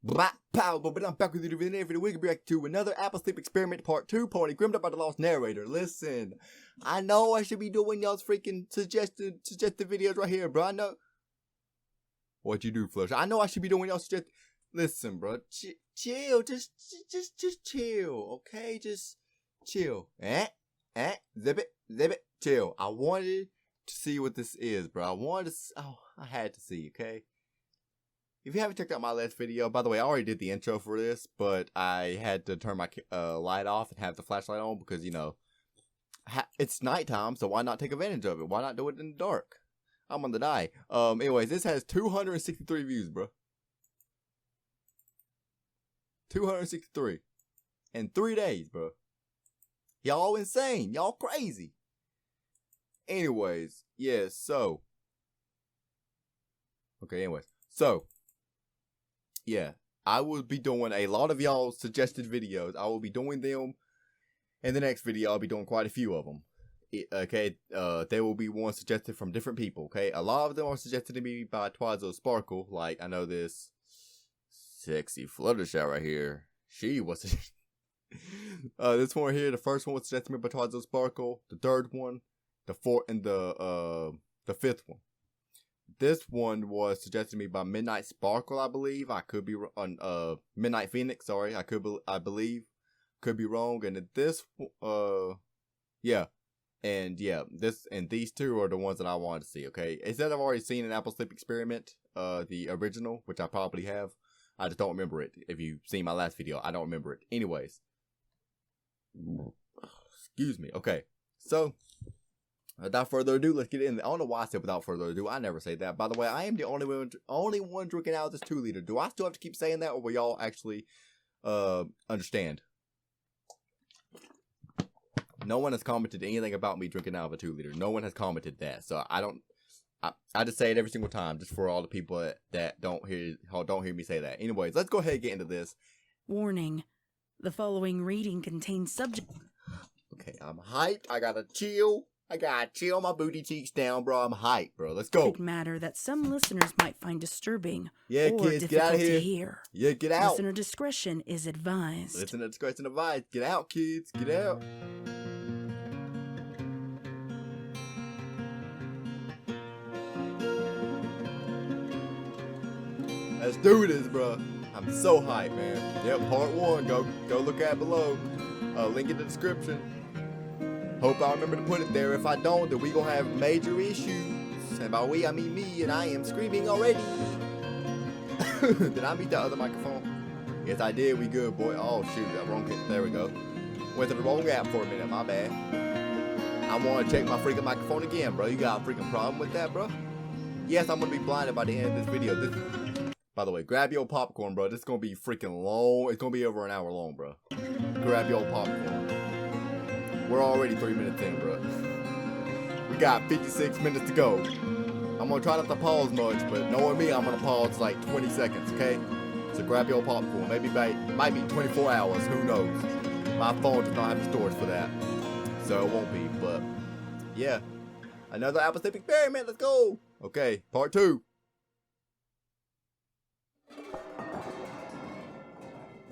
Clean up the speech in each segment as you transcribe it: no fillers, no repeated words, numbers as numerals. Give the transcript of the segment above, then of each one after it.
But I'm back with you today for the week. We're back to another Apple Sleep Experiment Part 2, Pony Grimmed Up by the Lost Narrator. Listen, I know I should be doing y'all's freaking suggested videos right here, bro. I know. What'd you do, Flush? I know I should be doing y'all suggested. Listen, bro. Chill. Just chill, okay? Just chill. Zip it. Chill. I wanted to see what this is, bro. I had to see, okay? If you haven't checked out my last video, by the way, I already did the intro for this, but I had to turn my light off and have the flashlight on because, you know, it's nighttime, so why not take advantage of it? Why not do it in the dark? I'm on the die. Anyways, this has 263 views, bro. 263. In 3 days, bro. Y'all insane. Y'all crazy. Anyways, yeah, so. Okay, anyways. So. Yeah, I will be doing a lot of y'all's suggested videos. I will be doing them in the next video. I'll be doing quite a few of them. Okay, there will be one suggested from different people. Okay, a lot of them are suggested to me by Twizo Sparkle. Like, I know this sexy Fluttershy right here. She was this one here. The first one was suggested to me by Twizo Sparkle. The third one, the fourth, and the fifth one. This one was suggested to me by Midnight Sparkle, I believe. I could be on Midnight Phoenix. Sorry, I believe could be wrong. And this, these two are the ones that I wanted to see. Okay, it said I've already seen an Apple Sleep Experiment, the original, which I probably have. I just don't remember it. If you've seen my last video, I don't remember it. Anyways, excuse me. Okay, so. Without further ado, let's get in. I don't know why I said without further ado. I never say that. By the way, I am the only one drinking out of this 2-liter. Do I still have to keep saying that, or will y'all actually understand? No one has commented anything about me drinking out of a 2-liter. No one has commented that. So I just say it every single time, just for all the people that don't hear me say that. Anyways, let's go ahead and get into this. Warning: the following reading contains subject. Okay, I'm hyped. I gotta chill my booty cheeks down, bro. I'm hyped, bro. Let's go. Matter that some listeners might find disturbing or kids, difficult get out of here. To hear. Yeah, get out. Listener discretion is advised. Listener discretion advised. Get out, kids. Get out. Let's do this, bro. I'm so hyped, man. Yep, part 1. Go look at below. Link in the description. Hope I remember to put it there. If I don't, then we gonna have major issues. And by we, I mean me, and I am screaming already. Did I mute the other microphone? Yes, I did. We good, boy. Oh, shoot. That wrong hit. There we go. Went to the wrong app for a minute. My bad. I want to check my freaking microphone again, bro. You got a freaking problem with that, bro? Yes, I'm gonna be blinded by the end of this video. By the way, grab your popcorn, bro. This is gonna be freaking long. It's gonna be over an hour long, bro. Grab your popcorn. We're already 3 minutes in, bro. We got 56 minutes to go. I'm gonna try not to pause much, but knowing me, I'm gonna pause like 20 seconds, okay? So grab your popcorn. Maybe might be 24 hours. Who knows? My phone does not have the storage for that, so it won't be. But yeah, another Apple Sleep Experiment. Let's go. Okay, part 2.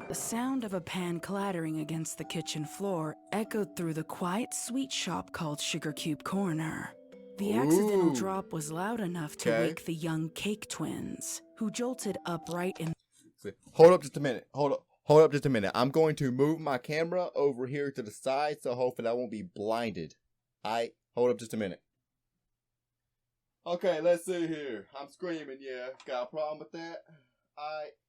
The sound of a pan clattering against the kitchen floor echoed through the quiet sweet shop called Sugar Cube Corner. The accidental drop was loud enough to wake the young Cake Twins, who jolted upright in... Hold up just a minute. Hold up just a minute. I'm going to move my camera over here to the side, so hopefully I won't be blinded. Hold up just a minute. Okay, let's see here. I'm screaming, yeah. Got a problem with that?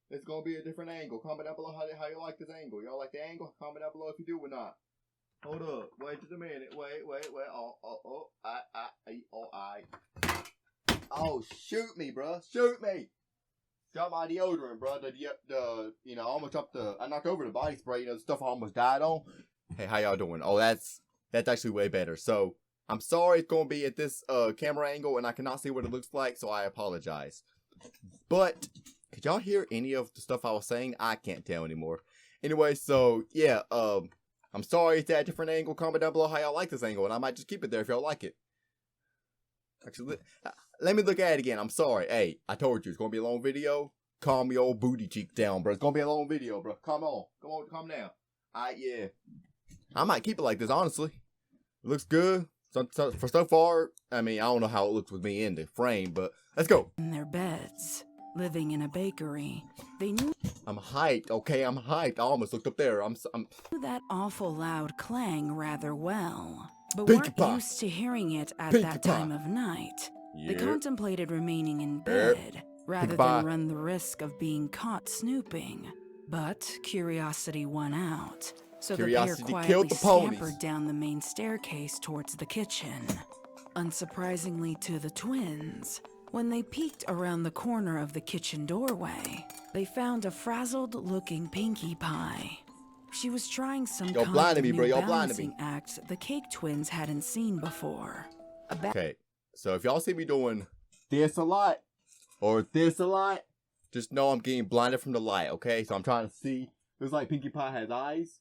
It's gonna be a different angle. Comment down below how you like this angle. Y'all like the angle? Comment down below if you do or not. Hold up. Wait just a minute. Wait. Oh, shoot me, bro. Shoot me. Drop my deodorant, bro. I almost dropped I knocked over the body spray. The stuff I almost died on. Hey, how y'all doing? Oh, that's actually way better. So, I'm sorry it's gonna be at this camera angle and I cannot see what it looks like, so I apologize. But could y'all hear any of the stuff I was saying? I can't tell anymore. Anyway, so, yeah, I'm sorry it's at a different angle. Comment down below how y'all like this angle, and I might just keep it there if y'all like it. Actually, let me look at it again. I'm sorry. Hey, I told you it's going to be a long video. calm your old booty cheeks down, bro. It's gonna be a long video, bro. Come on, calm down. Alright, yeah. I might keep it like this, honestly. It looks good. For so far, I mean, I don't know how it looks with me in the frame, but let's go. In their beds, living in a bakery, they knew I'm hyped, okay? I'm hyped. I almost looked up there. I'm that awful loud clang rather well, but Pinkie weren't Pie. used to hearing it at Pinkie that Pie. time of night. They yeah. contemplated remaining in bed rather Pie. than run the risk of being caught snooping. But curiosity won out, so the pair Curiosity quietly killed the ponies. scampered down the main staircase towards the kitchen. Unsurprisingly to the twins, when they peeked around the corner of the kitchen doorway, they found a frazzled-looking Pinkie Pie. She was trying some Y'all kind blinded of me, new bro. Y'all blinded me. balancing act the Cake Twins hadn't seen before. Okay, so if y'all see me doing this a lot or this a lot, just know I'm getting blinded from the light, okay? So I'm trying to see. Looks like Pinkie Pie has eyes.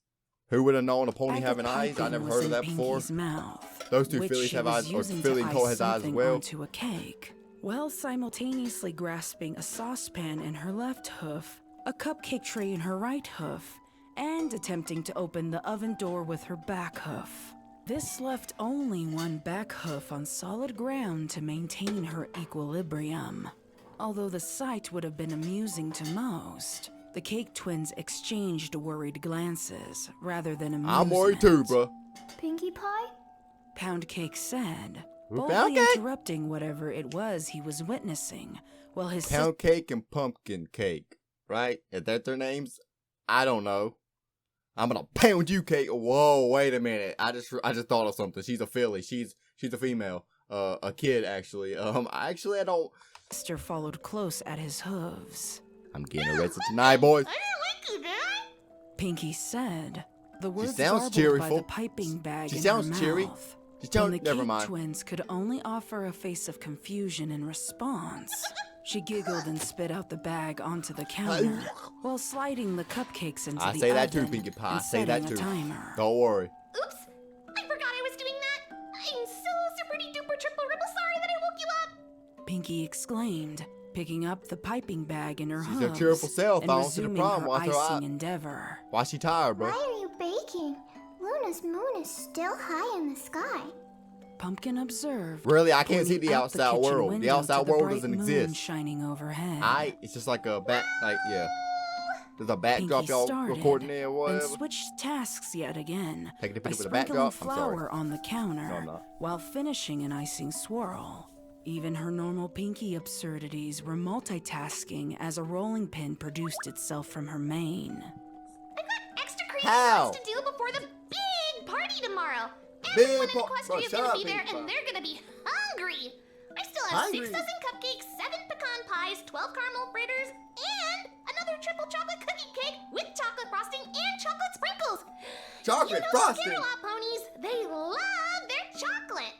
Who would have known a pony having eyes? I never heard of that before. Mouth, Those two which fillies she have was eyes, or using Philly to and Cole ice has eyes as something well. onto a cake, while simultaneously grasping a saucepan in her left hoof, a cupcake tray in her right hoof, and attempting to open the oven door with her back hoof. This left only one back hoof on solid ground to maintain her equilibrium. Although the sight would have been amusing to most, the Cake Twins exchanged worried glances rather than amusement. I'm worried too, bro. Pinkie Pie? Pound Cake said, Ooh, boldly Pound Cake? interrupting whatever it was he was witnessing, while his Pound cake and pumpkin cake, right? Is that their names? I don't know. I'm gonna pound you, cake. Whoa, wait a minute. I just thought of something. She's a filly. She's a female. A kid actually. I don't. sister followed close at his hooves. I'm getting arrested tonight, boys. I didn't like you, Dad. Pinkie said, the words sounds garbled by cheerful. the piping bag She in sounds her cheery. mouth. She's When the never Cake mind. Twins could only offer a face of confusion in response. She giggled and spit out the bag onto the counter, while sliding the cupcakes into I the say that too, oven Pinkie Pie. and Say that setting too. a timer. Don't worry. Oops, I forgot I was doing that. I'm so super duper triple ribble sorry that I woke you up. Pinkie exclaimed, picking up the piping bag in her She's her hooves cheerful self. and I don't see the resuming problem. her Watch her icing eye. endeavor. Why she tired, bro? Why are you baking? Luna's moon is still high in the sky. Pumpkin observed. Really, I can't see pointing the out outside kitchen world. The window outside to the world bright doesn't moon exist. shining overhead. It's just like a yeah. There's a backdrop Pinkie y'all started, recording there, or and whatever. switched tasks yet again Taking a by picture with a sprinkling backdrop. I'm sorry. flour on the counter No, I'm not. while finishing an icing swirl. Even her normal Pinkie absurdities were multitasking as a rolling pin produced itself from her mane. I got extra creative How? things to do before the big party tomorrow. Big Everyone in Bro, Equestria's shut gonna up, be there, Pinkie Pie. and they're gonna be hungry. I still have Hungry? 6 dozen cupcakes, 7 pecan pies, 12 caramel fritters, and another triple chocolate cookie cake with chocolate frosting and chocolate sprinkles. Chocolate you know frosting? The Carolot ponies, they love their chocolate.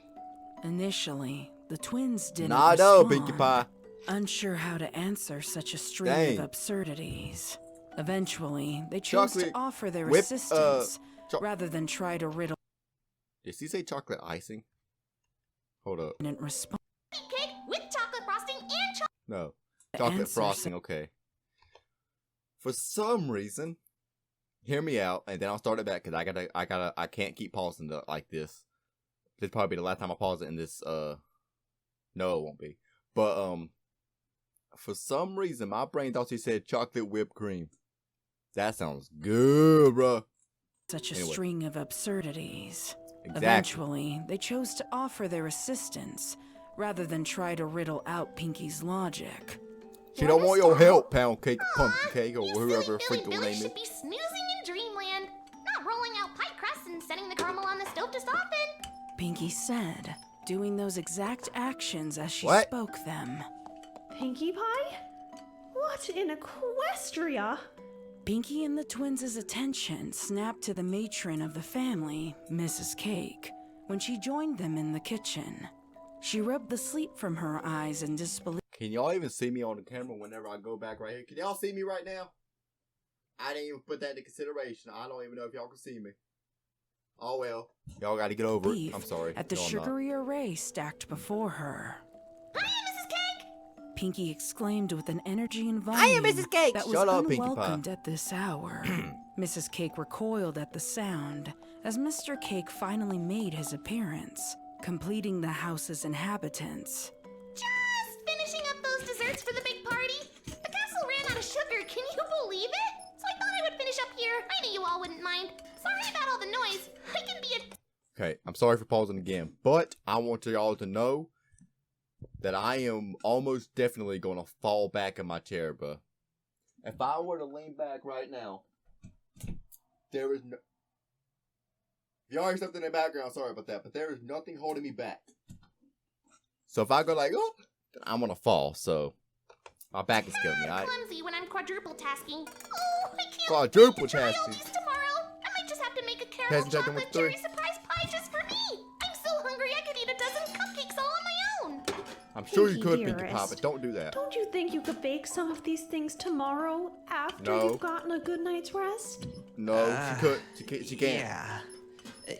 Initially, the twins didn't Nah, no, respond, Pinkie Pie. unsure how to answer such a string Dang. of absurdities. Eventually, they chose Chocolate to offer their whip, assistance rather cho- than try to riddle Did he say chocolate icing? Hold up. and respond. Cake with chocolate frosting and chocolate. No. The Chocolate answer frosting, okay. For some reason, hear me out, and then I'll start it back, because I can't keep pausing like this. This probably be the last time I pause it in this, no, it won't be. But, for some reason, my brain thought she said chocolate whipped cream. That sounds good, bro. Such a Anyway. string of absurdities. Exactly. Eventually, they chose to offer their assistance rather than try to riddle out Pinkie's logic. She don't want your help, pound cake, pumpkin cake, or You whoever silly freaking Billy name should is. be snoozing in dreamland, not rolling out pie crusts and setting the caramel on the stove to soften. Pinkie said, doing those exact actions as she What? spoke them. Pinkie Pie? What in Equestria? Pinkie and the twins' attention snapped to the matron of the family, Mrs. Cake, when she joined them in the kitchen. She rubbed the sleep from her eyes in disbelief. Can y'all even see me on the camera whenever I go back right here? Can y'all see me right now? I didn't even put that into consideration. I don't even know if y'all can see me. Oh well. Y'all gotta get over it. I'm sorry. At the No, I'm not. sugary array stacked before her. Hiya, Mrs. Cake! Pinkie exclaimed with an energy and volume I am Mrs. Cake! that was Shut up, Pinkie Pie. unwelcomed at this hour. Mrs. Cake recoiled at the sound as Mr. Cake finally made his appearance, completing the house's inhabitants. Just finishing up those desserts for the big party. The castle ran out of sugar, can you believe it? So I thought I would finish up here. I knew you all wouldn't mind. Sorry about all the noise. I can be a... Okay, I'm sorry for pausing again, but I want y'all to know that I am almost definitely going to fall back in my chair, bro. If I were to lean back right now, there is no... If y'all hear something in the background, sorry about that, but there is nothing holding me back. So if I go like, oh, then I'm going to fall, so my back is killing me, alright? clumsy when I'm quadruple tasking. Oh, I can't Quadruple wait to try all tasking. these tomorrow. I might just have to make a caramel Peasant check number chocolate 3. cherry surprise pie just for me. I'm so hungry I could eat a dozen cupcakes all on my own. I'm sure you Pinkie could, Pinkie Pie, dearest. but don't do that. Don't you think you could bake some of these things tomorrow after No. you've gotten a good night's rest? No, she could. She can't. Yeah.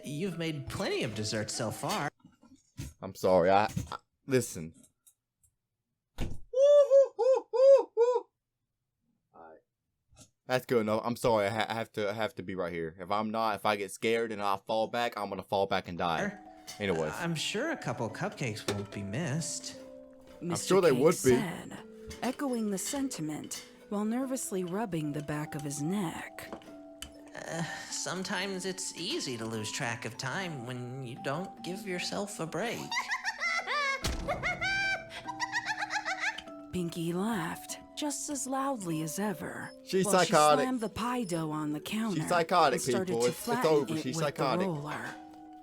You've made plenty of desserts so far. I'm sorry. I listen. Alright. That's good enough. I'm sorry. I have to be right here. If I get scared and I fall back, I'm gonna fall back and die. Anyways, I'm sure a couple cupcakes won't be missed. Mr. sure they Cake would be. said, echoing the sentiment while nervously rubbing the back of his neck. Sometimes it's easy to lose track of time when you don't give yourself a break. Pinkie laughed just as loudly as ever. She's while psychotic. She slammed the pie dough on the counter. She's psychotic, and started people. to It's flatten over. it She's with psychotic. The roller.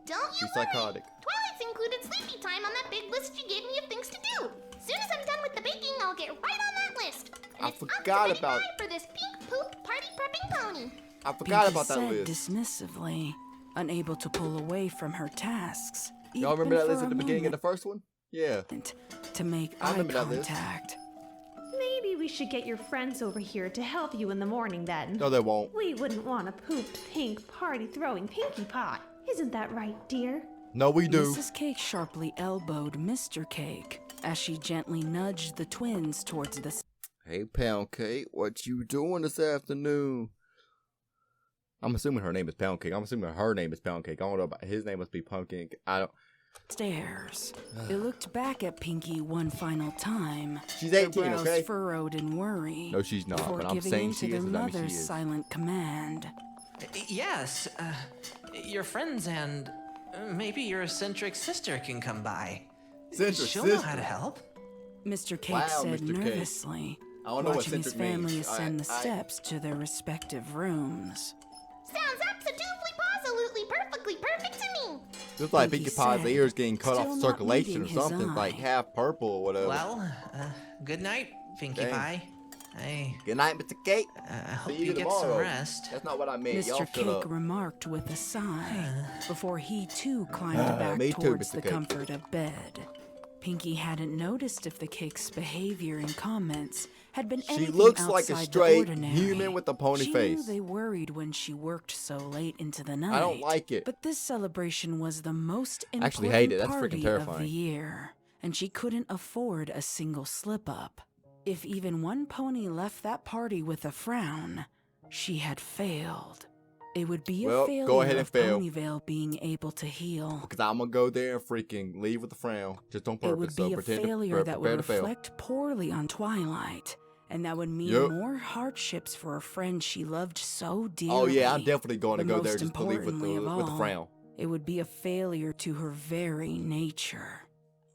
Don't you she's worry. psychotic. Twilight's included sleepy time on that big list you gave me of things to do. Soon as I'm done with the baking, I'll get right on that list. And I it's forgot up to about- Betty Pie for this pink poop party prepping pony. I forgot Pinkie about that said list. dismissively, unable to pull away from her tasks. Y'all remember that even list for at the a beginning of the moment, first one? Yeah. to make I eye remember that list. contact. Maybe we should get your friends over here to help you in the morning then. No, they won't. We wouldn't want a pooped pink party throwing Pinkie Pie. Isn't that right, dear? No, we do. Mrs. Cake sharply elbowed Mr. Cake as she gently nudged the twins towards the Hey, Pound Cake, what you doing this afternoon? I'm assuming her name is Pound Cake. I'm assuming her name is Pound Cake. I don't know about his name. Must be Pumpkin. I don't. stairs. It looked back at Pinkie one final time. She's their 18, brows okay? furrowed in worry. No, she's not, Before but I'm giving saying in to she their is, doesn't mean she mother's is. silent command. Yes, your friends and maybe your eccentric sister can come by. Eccentric She'll know sister? how to help. Mr. Cake Wow, said Mr. Cake. nervously, I don't know what watching his eccentric family means. ascend the I- steps to their respective rooms. Sounds absolutely perfectly perfect to me. Looks like Pinkie Pinkie Pie's said, ears getting cut still off not circulation or meeting his something. Like eye. half purple or whatever. Well, good night, Pinkie Dang. Pie. I Good night, Mr. Cake. hope See you you get tomorrow. some rest. That's not what I meant. Y'all Mr. shut Cake up. remarked with a sigh before he too climbed back me too, towards Mr. the Cake. comfort of bed. Pinkie hadn't noticed if the cake's behavior and comments had been She anything looks like a outside the straight ordinary. human with a pony she face. Knew they worried when she worked so late into the night. I don't like it. But this celebration was the most I important actually hate it. That's freaking party of terrifying. the year, and she couldn't afford a single slip up. If even one pony left that party with a frown, she had failed. It would be Well, a failure go ahead and of fail. Ponyville being able to heal. Because I'm going to go there and freaking leave with a frown. Just on It purpose. would So be a pretend failure to that prepare would to fail. reflect poorly on Twilight, and that would mean Yep. more hardships for a friend she loved so dearly. Oh, yeah, I'm definitely going to But go there most just to leave with importantly of the all, frown. It would be a failure to her very nature.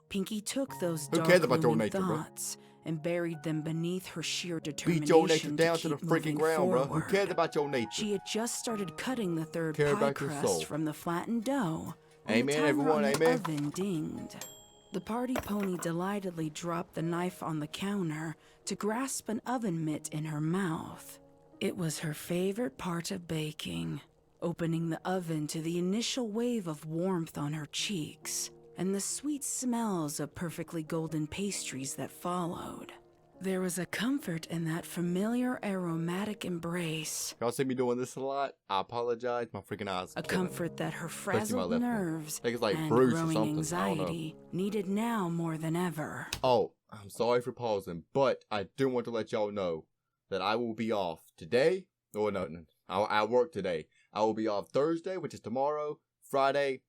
Pinkie took those Who dark cares about your looming nature, bro? thoughts and buried them beneath her sheer determination Beat your nature down to the keep freaking moving ground, bro. Who forward. cares about your nature? She had just started cutting the third Care pie about your soul. crust from the flattened dough. when Amen, the timer everyone, on the amen. oven dinged. The party pony delightedly dropped the knife on the counter to grasp an oven mitt in her mouth. It was her favorite part of baking, opening the oven to the initial wave of warmth on her cheeks and the sweet smells of perfectly golden pastries that followed. There was a comfort in that familiar aromatic embrace, Y'all see me doing this a lot? I apologize. My freaking eyes. a are killing me. comfort that her Especially my frazzled left one. nerves I think it's like and bruise or growing something, I don't know. anxiety needed now more than ever. Oh, I'm sorry for pausing, but I do want to let y'all know that I will be off today. Oh, no. I work today. I will be off Thursday, which is tomorrow, Friday,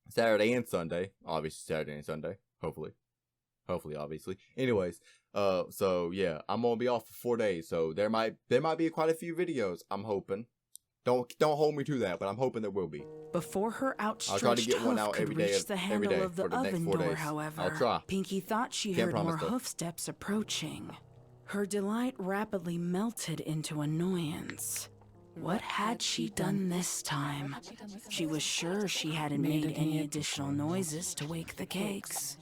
Saturday, and Sunday. Obviously, Saturday and Sunday. Hopefully, obviously. Anyways, so yeah, I'm gonna be off for 4 days. So there might be quite a few videos. I'm hoping. Don't hold me to that, but I'm hoping there will be. Before her I'll outstretched try to get one hoof out could every day reach the every handle day of the for the next oven 4 door, days. however, I'll try. Pinky thought she Can't heard more promise, though. hoofsteps approaching. Her delight rapidly melted into annoyance. What had she done this time? She was sure she hadn't made any additional noises to wake the cakes.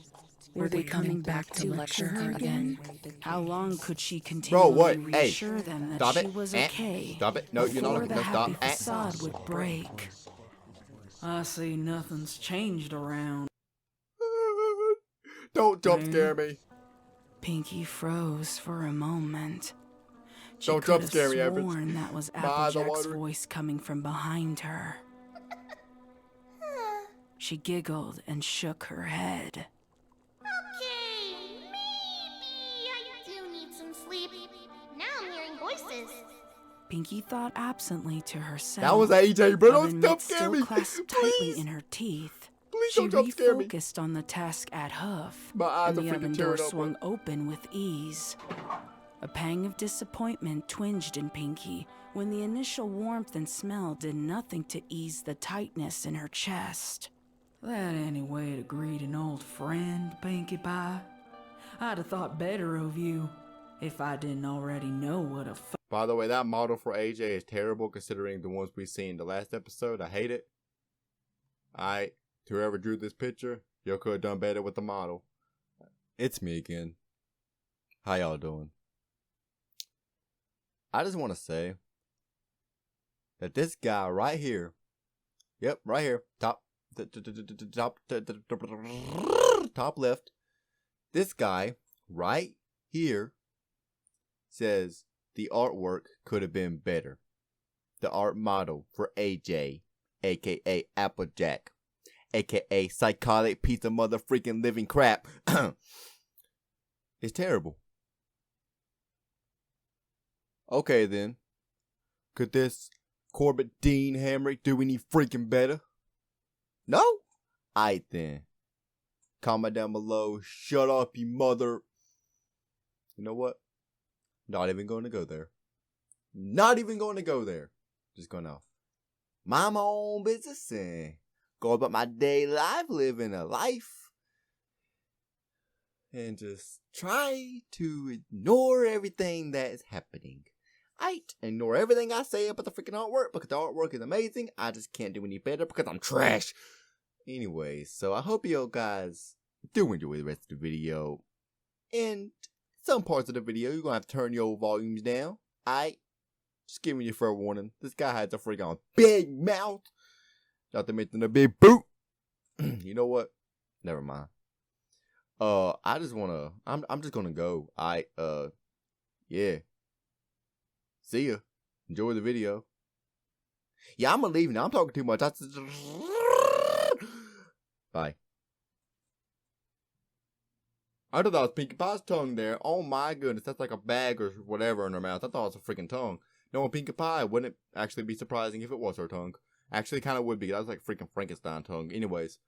Were they coming back to lecture her again? How long could she continually what? Hey, reassure them that stop she it. was Eh. okay Stop it. No, you're not before looking. the No, stop. happy facade would break? I see nothing's changed around. Don't jump scare me. Pinky froze for a moment. She Don't could jump have scare me, Everett. sworn that was My eyes are Applejack's watering. voice coming from behind her. She giggled and shook her head. Okay, maybe I do need some sleep. Now I'm hearing voices. Pinky thought absently to herself. That was AJ, bro. of Don't the jump mitt scare still me. clasped tightly Please. in her teeth. Please She don't jump scare me. refocused on the task at hoof, My eyes and are the freaking oven door tearing up. swung open with ease. A pang of disappointment twinged in Pinky when the initial warmth and smell did nothing to ease the tightness in her chest. That any way to greet an old friend, Pinkie Pie? I'd have thought better of you if I didn't already know what a By the way, that model for AJ is terrible considering the ones we seen in the last episode. I hate it. Alright, whoever drew this picture, you could have done better with the model. It's me again. How y'all doing? I just want to say that this guy right here, yep, right here, top left, this guy right here says the artwork could have been better. The art model for AJ, aka Applejack, aka psychotic piece of motherfreaking living crap, is terrible. Okay then, could this Corbett Dean Hamrick do any freaking better? No? Aight then. Comment down below, shut up you mother... You know what? Not even going to go there. Not even going to go there. Just gonna mind my own business and go about my daily life, living a life. And just try to ignore everything that is happening. Ignore everything I say about the freaking artwork because the artwork is amazing. I just can't do any better because I'm trash. Anyways, so I hope you guys do enjoy the rest of the video. And some parts of the video, you're going to have to turn your volumes down. Just giving you fair warning. This guy has a freaking big mouth. Not to mention a big boot. You know what? Never mind. I just want to, I'm just going to go. Yeah. See ya. Enjoy the video. Yeah, I'm going to leave now. I'm talking too much. Bye. I thought that was Pinkie Pie's tongue there. Oh my goodness. That's like a bag or whatever in her mouth. I thought it was a freaking tongue. No, Pinkie Pie. Wouldn't it actually be surprising if it was her tongue? Actually, kind of would be. That was like freaking Frankenstein tongue. Anyways.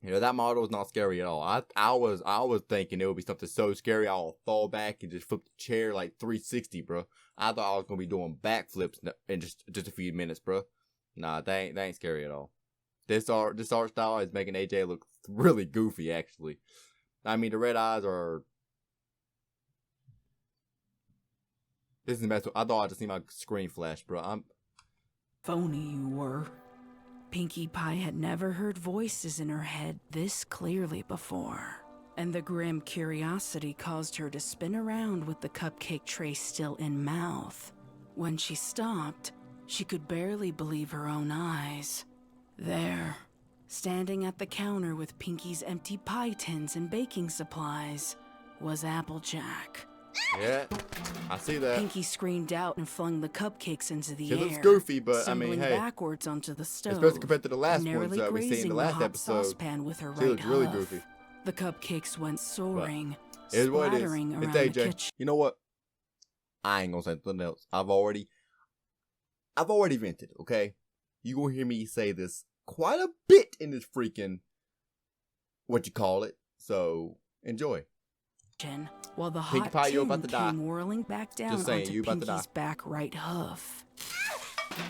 You know, that model was not scary at all. I was thinking it would be something so scary I'll fall back and just flip the chair like 360, bro. I thought I was gonna be doing backflips in just a few minutes, bro. Nah, that ain't scary at all. This art style is making AJ look really goofy, actually. I mean, the red eyes are. This is the best. I thought I just seen my screen flash, bro. phony you were. Pinkie Pie had never heard voices in her head this clearly before, and the grim curiosity caused her to spin around with the cupcake tray still in mouth. When she stopped, she could barely believe her own eyes. There, standing at the counter with Pinky's empty pie tins and baking supplies, was Applejack. Yeah, I see that. Pinky screamed out and flung the cupcakes into the She air. looks goofy, but I stumbling mean, hey. backwards onto the stove, Especially compared to the last narrowly ones that we seen in grazing the last hot episode. saucepan with her She right looked really hoof. goofy. The cupcakes went soaring, It is what it is. splattering It's around the AJ. kitchen. You know what? I ain't gonna say nothing else. I've already vented, okay? You gonna hear me say this quite a bit in this freaking, what you call it. So, enjoy. While the Pinkie hot Pie, you're tin about to die. came whirling back down Just saying, onto you about to Pinky's die. back right hoof.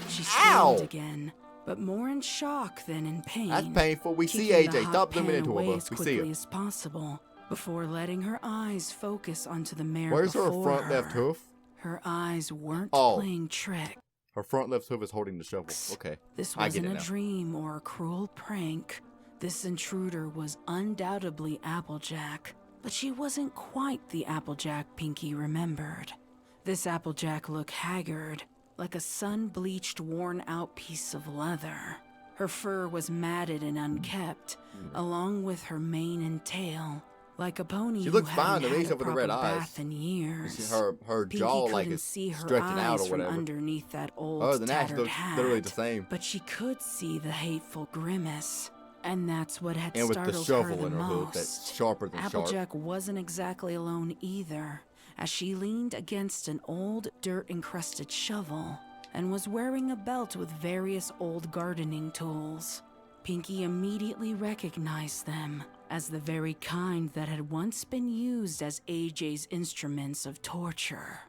She Ow! screamed again, but more in shock than in pain. That's painful. We see kicking the AJ. hot Stop zooming pan into her, away bro. as We see quickly her. as possible before letting her eyes focus onto the mare Where's her before front left her. hoof? Her eyes weren't Oh. playing tricks. Her front left hoof is holding the shovel. Okay. This I get wasn't it a now. dream or a cruel prank. This intruder was undoubtedly Applejack, but she wasn't quite the Applejack Pinkie remembered. This Applejack looked haggard, like a sun-bleached, worn-out piece of leather. Her fur was matted and unkempt, along with her mane and tail, like a pony She who looks hadn't fine, at had least a over the red proper eyes. bath in years. Her Pinkie jaw like couldn't is see her stretching out eyes or from whatever. underneath that old Other than that, she tattered looks hat, literally the same. but she could see the hateful grimace, and that's what had And with the startled shovel her the in her hoof that's most. sharper than sharp. Applejack wasn't exactly alone either, as she leaned against an old dirt-encrusted shovel and was wearing a belt with various old gardening tools. Pinkie immediately recognized them as the very kind that had once been used as AJ's instruments of torture.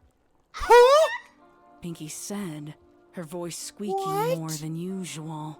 Pinkie said, her voice squeaking more than usual.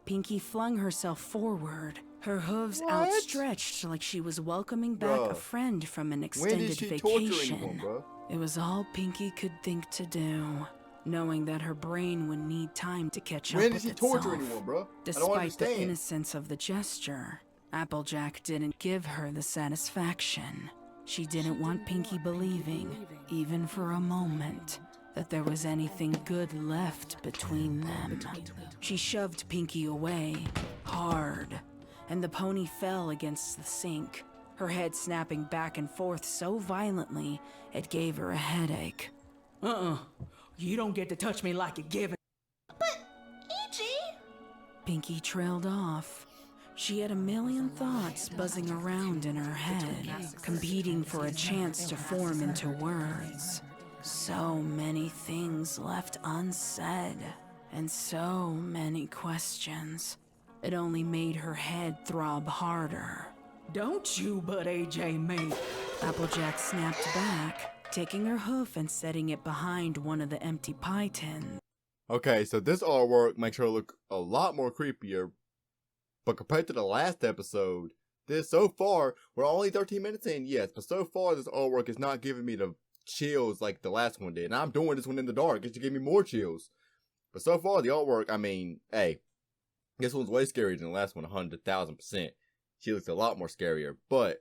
Pinkie flung herself forward, her hooves outstretched like she was welcoming back a Bruh. friend from an When extended did she torture vacation. anyone, bro? It was all Pinkie could think to do, knowing that her brain would need time to catch up When did with she itself. torture anyone, bro? I don't Despite the understand. innocence of the gesture, Applejack didn't give her the satisfaction. She didn't want Pinkie believing, even for a moment, that there was anything good left between them. She shoved Pinkie away, hard, and the pony fell against the sink, her head snapping back and forth so violently it gave her a headache. You don't get to touch me like you're giving. AJ! Pinkie trailed off. She had a million thoughts buzzing around in her head, competing for a chance to form into words. So many things left unsaid, and so many questions. It only made her head throb harder. Don't you but AJ me. Applejack snapped back, taking her hoof and setting it behind one of the empty pie tins. Okay, so this artwork makes her look a lot more creepier. But compared to the last episode, so far, we're only 13 minutes in, yes, but so far this artwork is not giving me the chills like the last one did. And I'm doing this one in the dark, it should give me more chills. But so far, the artwork, I mean, hey, this one's way scarier than the last one, 100,000%. She looks a lot more scarier, but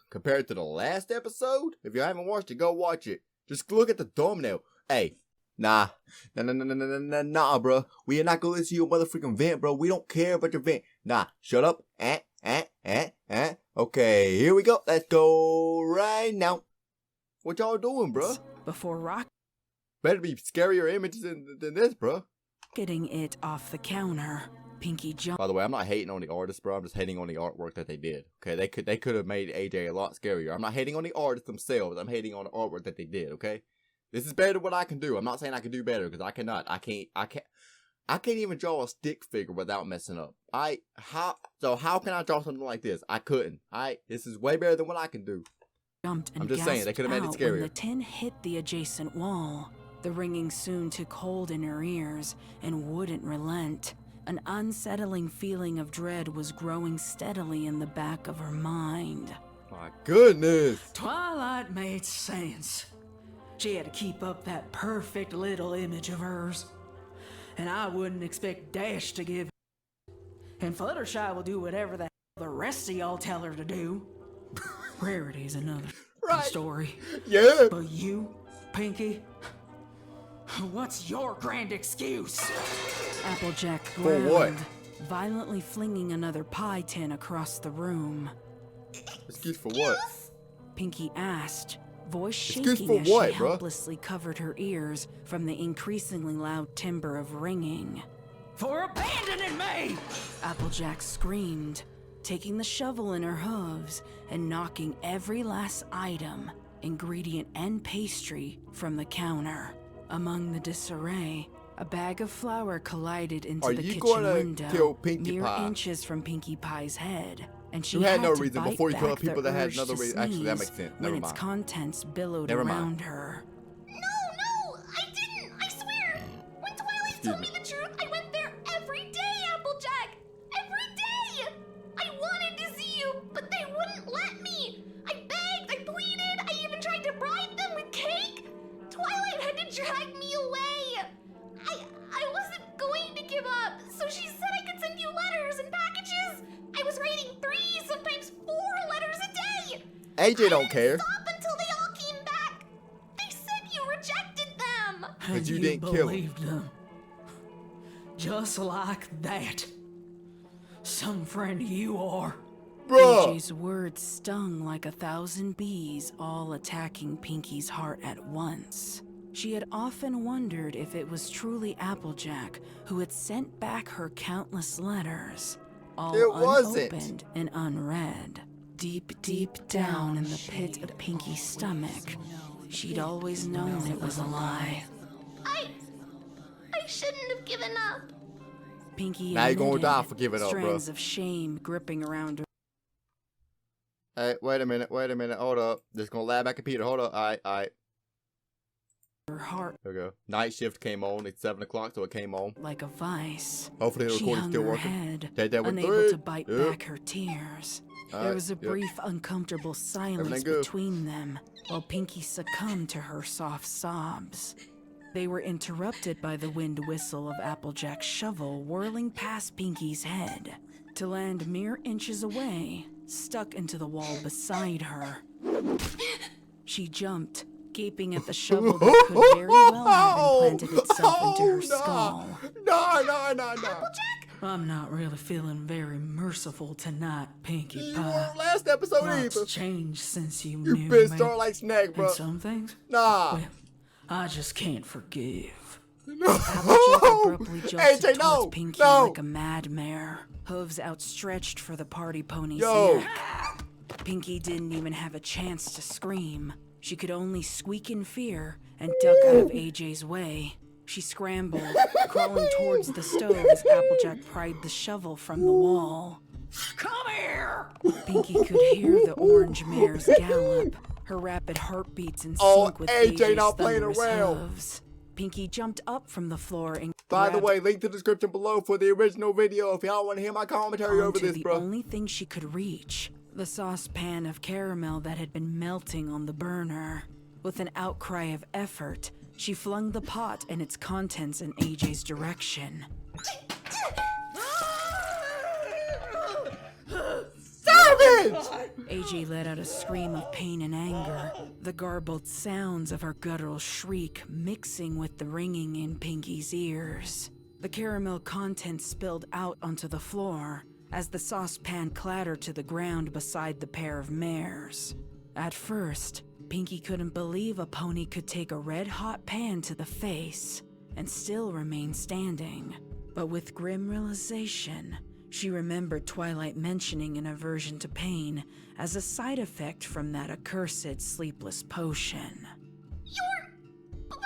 compared to the last episode, if you haven't watched it, go watch it. Just look at the thumbnail. Hey, nah, bro. We are not gonna listen to your motherfucking vent, bro. We don't care about your vent. Nah, shut up. Okay, here we go. Let's go right now. What y'all doing, bro? Before Better be scarier images than this, bro. rocketing it off the counter, Pinkie jumped. By the way, I'm not hating on the artist, bro. I'm just hating on the artwork that they did. Okay, they could have made AJ a lot scarier. I'm not hating on the artists themselves. I'm hating on the artwork that they did. Okay, this is better than what I can do. I'm not saying I can do better because I cannot. I can't even draw a stick figure without messing up. How can I draw something like this? I couldn't. This is way better than what I can do. Jumped and I'm just saying, they gasped could have made it out when scarier. the tin hit the adjacent wall. The ringing soon took hold in her ears and wouldn't relent. An unsettling feeling of dread was growing steadily in the back of her mind. My goodness. Twilight made sense. She had to keep up that perfect little image of hers. And I wouldn't expect Dash to give. And Fluttershy will do whatever the hell the rest of y'all tell her to do. Rarity's another story. Yeah. But you, Pinkie, what's your grand excuse? Applejack For what? ground, violently flinging another pie tin across the room. Excuse for what? Pinkie asked, voice Excuse shaking for as what, she bruh? helplessly covered her ears from the increasingly loud timbre of ringing. For abandoning me! Applejack screamed, taking the shovel in her hooves and knocking every last item, ingredient and pastry from the counter. Among the disarray, a bag of flour collided into Are the you kitchen gonna window, kill Pinkie mere Pie? inches from Pinkie Pie's head, and she You had no to reason bite before you killed back the people that had urge another to reason. Actually, that sneeze makes sense. when Never its mind. contents billowed Never mind. around her. No, I didn't. I swear. When Twilight told me the truth, I went there every day, Applejack. Every day. I wanted to see you, but they wouldn't let me. I begged, I pleaded, I even tried to bribe them with cake. Twilight had to drag me away. I wasn't going to give up, so she said I could send you letters and packages. I was writing 3, sometimes 4 letters a day. AJ don't care. Stop until they all came back. They said you rejected them. And you didn't kill him. believed them. Just like that. Some friend you are. Bruh. AJ's words stung like 1,000 bees, all attacking Pinkie's heart at once. She had often wondered if it was truly Applejack who had sent back her countless letters, all It wasn't. unopened and unread. Deep, deep down in the pit of Pinkie's stomach, she'd always known it was a lie. I shouldn't have given up. Pinkie Now you gonna admitted, die for giving up, bro. strands of shame gripping around her. Hey, wait a minute, hold up. This gonna lag back at Peter. Hold up. Alright. Her heart There we go. Night shift came on. It's 7 o'clock, so it came on. like a vice. Hopefully the She recording's hung still her working. head, Take that with unable 3. to bite Yep. back her tears. There Alright, was a yep. brief, uncomfortable silence Everything good. between them, while Pinkie succumbed to her soft sobs. They were interrupted by the wind whistle of Applejack's shovel whirling past Pinkie's head, to land mere inches away, stuck into the wall beside her. She jumped, gaping at the shovel that could very well have implanted itself into her skull. No. I'm not really feeling very merciful tonight, Pinkie You Pie. weren't last episode Lots either. changed since you You knew bitch me. Starlight Snack, bro. And some things, Nah. well, I just can't forgive. Applejack abruptly jolted AJ, no, towards Pinkie no. like a mad mare, hooves outstretched for the party pony's Yo. neck. Pinkie didn't even have a chance to scream. She could only squeak in fear and duck out of AJ's way. She scrambled, crawling towards the stove as Applejack pried the shovel from the wall. Come here! Pinkie could hear the orange mare's gallop, her rapid heartbeats in Oh, sync with AJ AJ's not playing thunderous around. hooves. Pinkie jumped up from the floor and By the grabbed way, link to the description below for the original video if y'all want to hear my commentary over onto this, the bro. only thing she could reach, the saucepan of caramel that had been melting on the burner. With an outcry of effort, she flung the pot and its contents in AJ's direction. Savage! AJ let out a scream of pain and anger, the garbled sounds of her guttural shriek mixing with the ringing in Pinkie's ears. The caramel contents spilled out onto the floor as the saucepan clattered to the ground beside the pair of mares. At first, Pinkie couldn't believe a pony could take a red-hot pan to the face and still remain standing. But with grim realization, she remembered Twilight mentioning an aversion to pain as a side effect from that accursed sleepless potion. But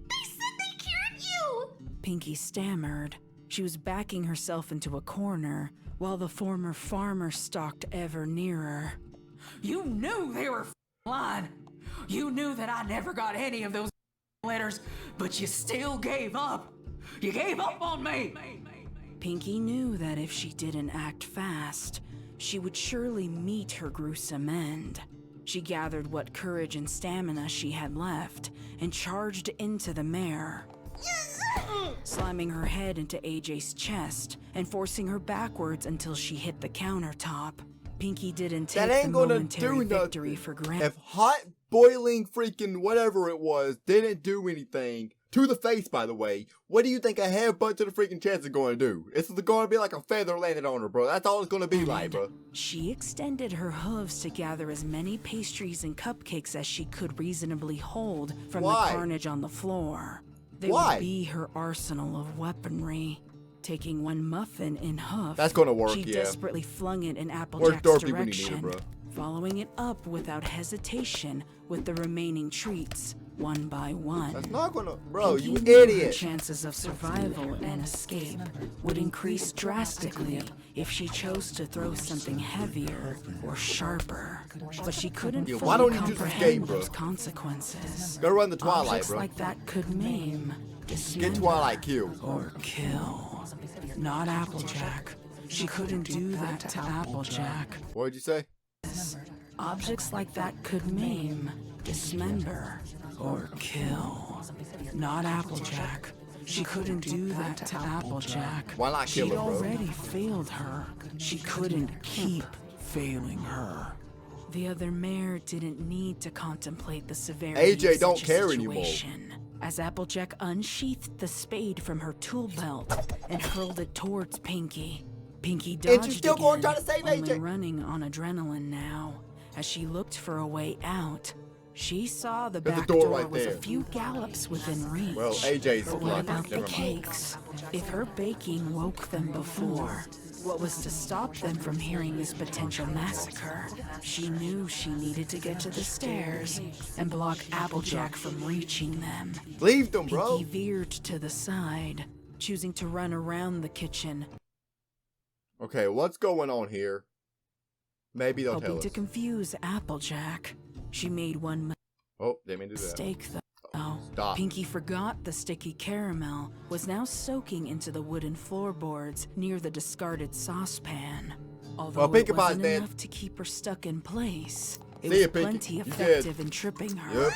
they said they cured you. Pinkie stammered. She was backing herself into a corner while the former farmer stalked ever nearer. You knew they were lying. You knew that I never got any of those letters, but you still gave up. You gave up on me. Pinkie knew that if she didn't act fast, she would surely meet her gruesome end. She gathered what courage and stamina she had left and charged into the mare, slamming her head into AJ's chest and forcing her backwards until she hit the countertop. Pinkie didn't That take the ain't gonna momentary do victory nothing. for granted. If hot boiling freaking whatever it was didn't do anything to the face, by the way, what do you think a headbutt to the freaking chest is going to do? It's going to be like a feather landed on her, bro. That's all it's going to be like, bro. She extended her hooves to gather as many pastries and cupcakes as she could reasonably hold from Why? the carnage on the floor. They Why? would be her arsenal of weaponry. Taking one muffin in hoof, That's gonna work, she yeah. desperately flung it in Where's Applejack's Dorothy when you need her, direction, bro? following it up without hesitation with the remaining treats, one by one. That's not gonna, bro. You Pinky knew her idiot. chances of survival and escape would increase drastically if she chose to throw something heavier or sharper. But she couldn't Yeah, fully why don't you just comprehend escape, bro? those consequences. Go run the Twilight, Objects bro. like that could maim, Get dismember, Twilight killed. or kill. Not Applejack. She couldn't do that to Applejack. What'd you say? Objects like that could maim, dismember, or kill. Not Applejack. She couldn't do that to Applejack. Why not kill She'd her, bro? already failed her. She couldn't keep failing her. The other mayor didn't need to contemplate the severity AJ of don't such a care anymore. situation, as Applejack unsheathed the spade from her tool belt and hurled it towards Pinky. Pinky dodged you still gonna try to save only AJ? running on adrenaline now. As she looked for a way out, she saw the There's a back door door right was there. a few gallops within reach. Well, AJ's But what lucky. about the Never mind. cakes? If her baking woke them before, what was to stop them from hearing this potential massacre? She knew she needed to get to the stairs and block Applejack from reaching them. Leave them, bro. Pinky veered to the side, choosing to run around the kitchen, Okay, what's going on here? Maybe they'll tell hoping us. to confuse Applejack. She made one Oh, didn't mean to do that. mistake, though. Stop. Pinky forgot the sticky caramel was now soaking into the wooden floorboards near the discarded saucepan. Although Well, Pinkie it Pie's wasn't dead. enough to keep her stuck in place, it See was ya, Pinky. plenty You dead. effective in tripping her. Yep.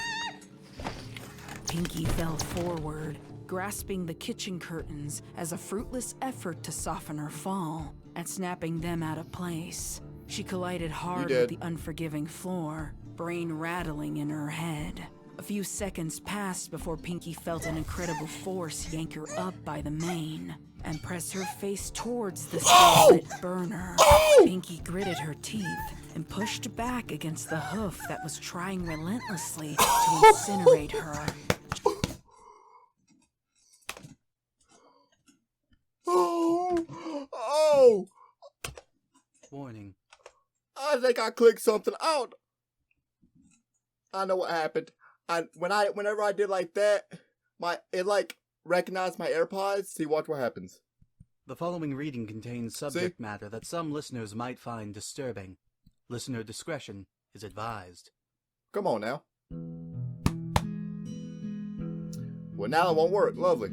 Pinky fell forward, grasping the kitchen curtains as a fruitless effort to soften her fall and snapping them out of place. She collided hard did. with the unforgiving floor, brain rattling in her head. A few seconds passed before Pinky felt an incredible force yank her up by the mane and press her face towards the still-lit burner. Pinky gritted her teeth and pushed back against the hoof that was trying relentlessly to incinerate her. Oh! Warning. I think I clicked something out. I know what happened. Whenever I did like that, it like recognized my AirPods. See, watch what happens. The following reading contains subject matter that some listeners might find disturbing. Listener discretion is advised. Come on now. Well, now it won't work. Lovely.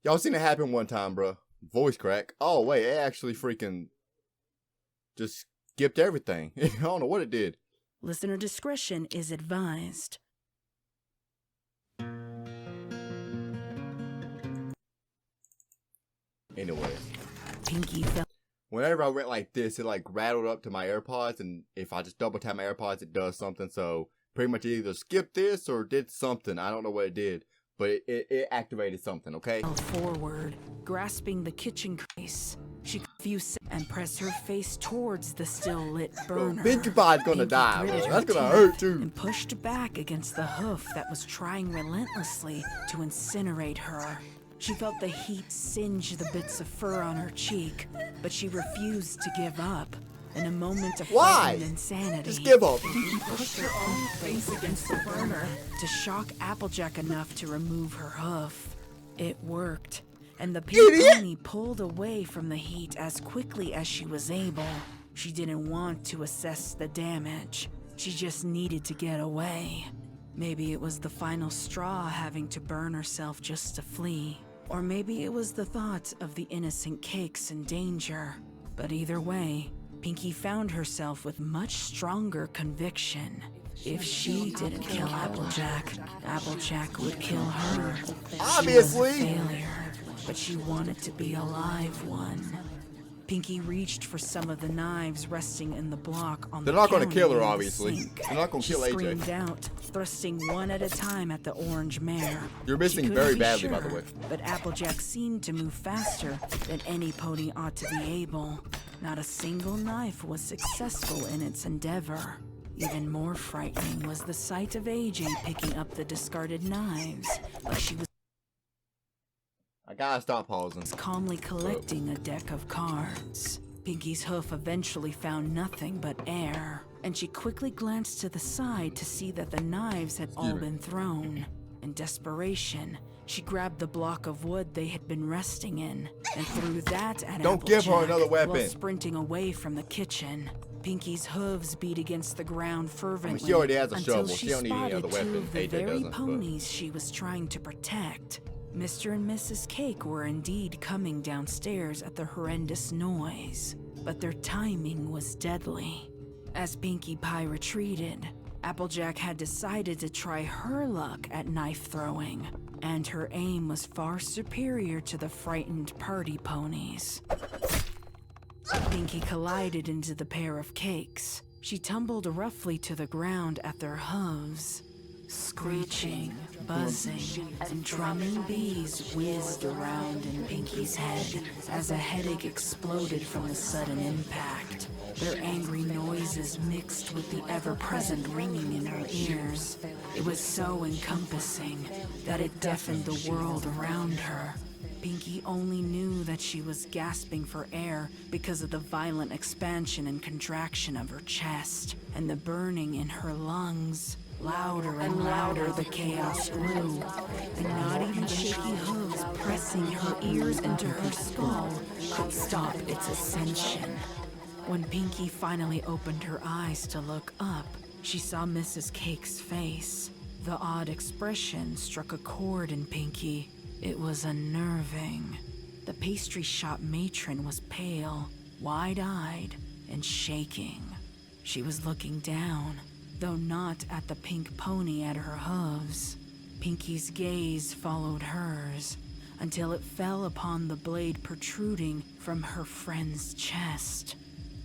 Y'all seen it happen one time, bro. Voice crack. Oh, wait. It actually freaking just skipped everything. I don't know what it did. Listener discretion is advised. Anyway. Pinky fell Whenever I went like this, it like rattled up to my AirPods, and if I just double tap my AirPods, it does something. So pretty much it either skipped this or did something. I don't know what it did, but it activated something, okay? forward, grasping the kitchen case. She confused and pressed her face towards the still lit burner. Pinkie Pie's gonna Pinky die, gritted bro. her That's gonna teeth hurt too. and pushed back against the hoof that was trying relentlessly to incinerate her. She felt the heat singe the bits of fur on her cheek, but she refused to give up. In a moment of Why? frightened insanity, Just give up. Pinky pushed her own face against the burner to shock Applejack enough to remove her hoof. It worked, and the pink Idiot! pony pulled away from the heat as quickly as she was able. She didn't want to assess the damage. She just needed to get away. Maybe it was the final straw having to burn herself just to flee. Or maybe it was the thought of the innocent cakes in danger. But either way, Pinky found herself with much stronger conviction. If she didn't kill Applejack, Applejack would kill her. Obviously. She was a failure, but she wanted to be a live one. Pinky reached for some of the knives resting in the block on They're the not gonna counter kill her, near the obviously. sink. They're not gonna She kill AJ. screamed out, thrusting one at a time at the orange mare. You're She missing couldn't very be badly, by sure, the way. But Applejack seemed to move faster than any pony ought to be able. Not a single knife was successful in its endeavor. Even more frightening was the sight of AJ picking up the discarded knives, like she was gotta stop pausing. calmly collecting a deck of cards. Pinky's hoof eventually found nothing but air, and she quickly glanced to the side to see that the knives had all been thrown. In desperation, she grabbed the block of wood they had been resting in and threw that at Don't give her Applejack another while weapon. sprinting away from the kitchen. Pinky's hooves beat against the ground fervently she already has a until shovel. she She don't need any spotted other weapon. two of the AJ very doesn't, but- ponies she was trying to protect. Mr. and Mrs. Cake were indeed coming downstairs at the horrendous noise, but their timing was deadly. As Pinkie Pie retreated, Applejack had decided to try her luck at knife throwing, and her aim was far superior to the frightened party ponies. Pinkie collided into the pair of cakes. She tumbled roughly to the ground at their hooves. Screeching, buzzing, and drumming bees whizzed around in Pinkie's head as a headache exploded from the sudden impact. Their angry noises mixed with the ever-present ringing in her ears. It was so encompassing that it deafened the world around her. Pinkie only knew that she was gasping for air because of the violent expansion and contraction of her chest and the burning in her lungs. Louder and louder the chaos grew, and not even shaky hooves pressing her ears into her skull could stop its ascension. When Pinkie finally opened her eyes to look up, she saw Mrs. Cake's face. The odd expression struck a chord in Pinkie. It was unnerving. The pastry shop matron was pale, wide-eyed, and shaking. She was looking down, though not at the pink pony at her hooves. Pinkie's gaze followed hers until it fell upon the blade protruding from her friend's chest.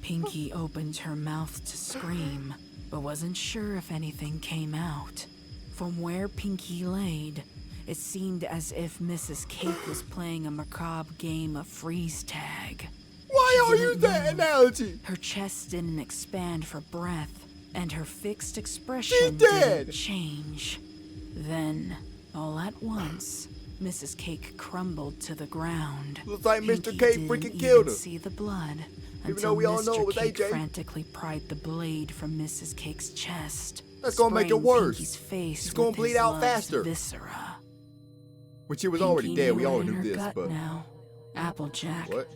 Pinkie opened her mouth to scream, but wasn't sure if anything came out. From where Pinkie laid, it seemed as if Mrs. Cake was playing a macabre game of freeze tag. Why She are you didn't that move. analogy? Her chest didn't expand for breath, and her fixed She's expression dead. didn't change. Then, all at once, Mrs. Cake crumbled to the ground. Looks like Mr. Pinkie Cake didn't freaking even killed her. see the blood Even until though we all know Mr. it was Cake AJ. frantically pried the blade from Mrs. Cake's chest. That's gonna make it spraying worse. Pinkie's face She's gonna with bleed his out love's faster. Viscera. When she was already Pinkie dead, we knew all it in knew her this, gut but now. Applejack. what?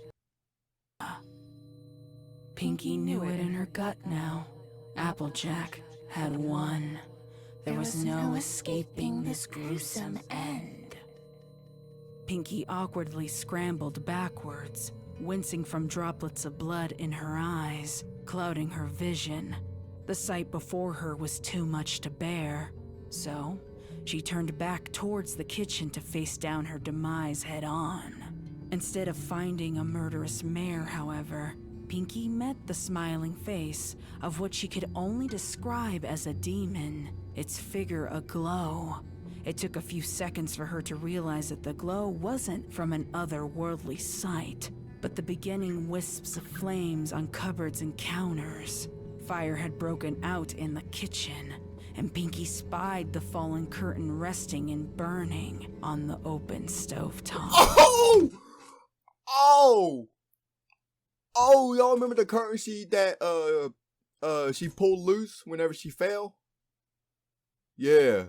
Pinkie knew it in her gut now. Applejack had won. There was no escaping this gruesome end. Pinkie awkwardly scrambled backwards, wincing from droplets of blood in her eyes, clouding her vision. The sight before her was too much to bear, so she turned back towards the kitchen to face down her demise head-on. Instead of finding a murderous mare, however, Pinkie met the smiling face of what she could only describe as a demon, its figure aglow. It took a few seconds for her to realize that the glow wasn't from an otherworldly sight, but the beginning wisps of flames on cupboards and counters. Fire had broken out in the kitchen, and Pinkie spied the fallen curtain resting and burning on the open stovetop. Oh! Oh! Oh, y'all remember the curtain she pulled loose whenever she fell? Yeah.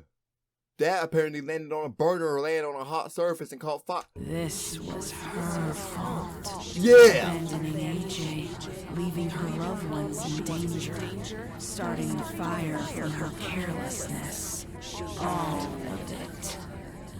That apparently landed on a burner or landed on a hot surface and caught fire. This was her fault. Yeah! Abandoning AJ, leaving her loved ones in danger, starting the fire for her carelessness. All of it.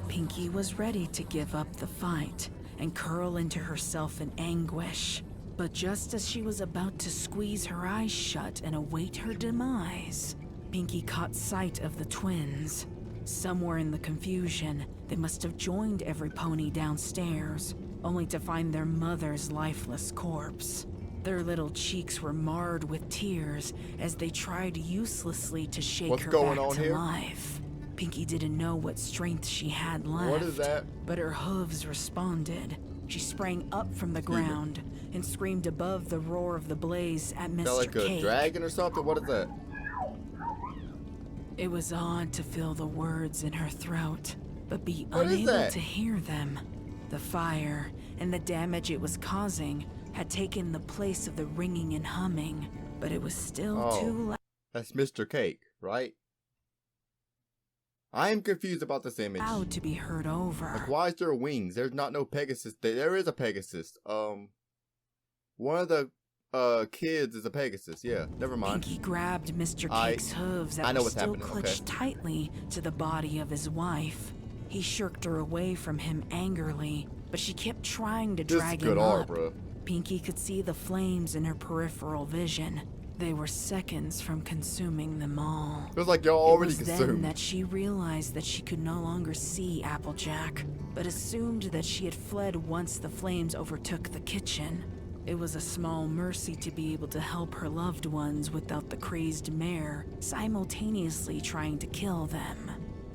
Pinkie was ready to give up the fight and curl into herself in anguish. But just as she was about to squeeze her eyes shut and await her demise, Pinkie caught sight of the twins. Somewhere in the confusion, they must have joined every pony downstairs, only to find their mother's lifeless corpse. Their little cheeks were marred with tears as they tried uselessly to shake What's her going back on to here? life. Pinkie didn't know what strength she had left. What is that? But her hooves responded. She sprang up from the ground and screamed above the roar of the blaze at Mr. Sound like a Cake. dragon or something? What is that? It was odd to feel the words in her throat, but be What is unable that? to hear them. The fire and the damage it was causing had taken the place of the ringing and humming, but it was still too That's Mr. Cake, right? I am confused about this image. loud to be heard over. Like, why is there wings? There's not no Pegasus. There is a Pegasus. One of the kids is a Pegasus. Yeah, never mind. Pinky grabbed Mr. Cake's hooves I that know were what's still happening, clutched okay. tightly to the body of his wife. He shirked her away from him angrily, but she kept trying to This is drag good him art, up. bro. Pinky could see the flames in her peripheral vision. They were seconds from consuming them all. It was like y'all It already was then consumed. that she realized that she could no longer see Applejack, but assumed that she had fled once the flames overtook the kitchen. It was a small mercy to be able to help her loved ones without the crazed mayor simultaneously trying to kill them.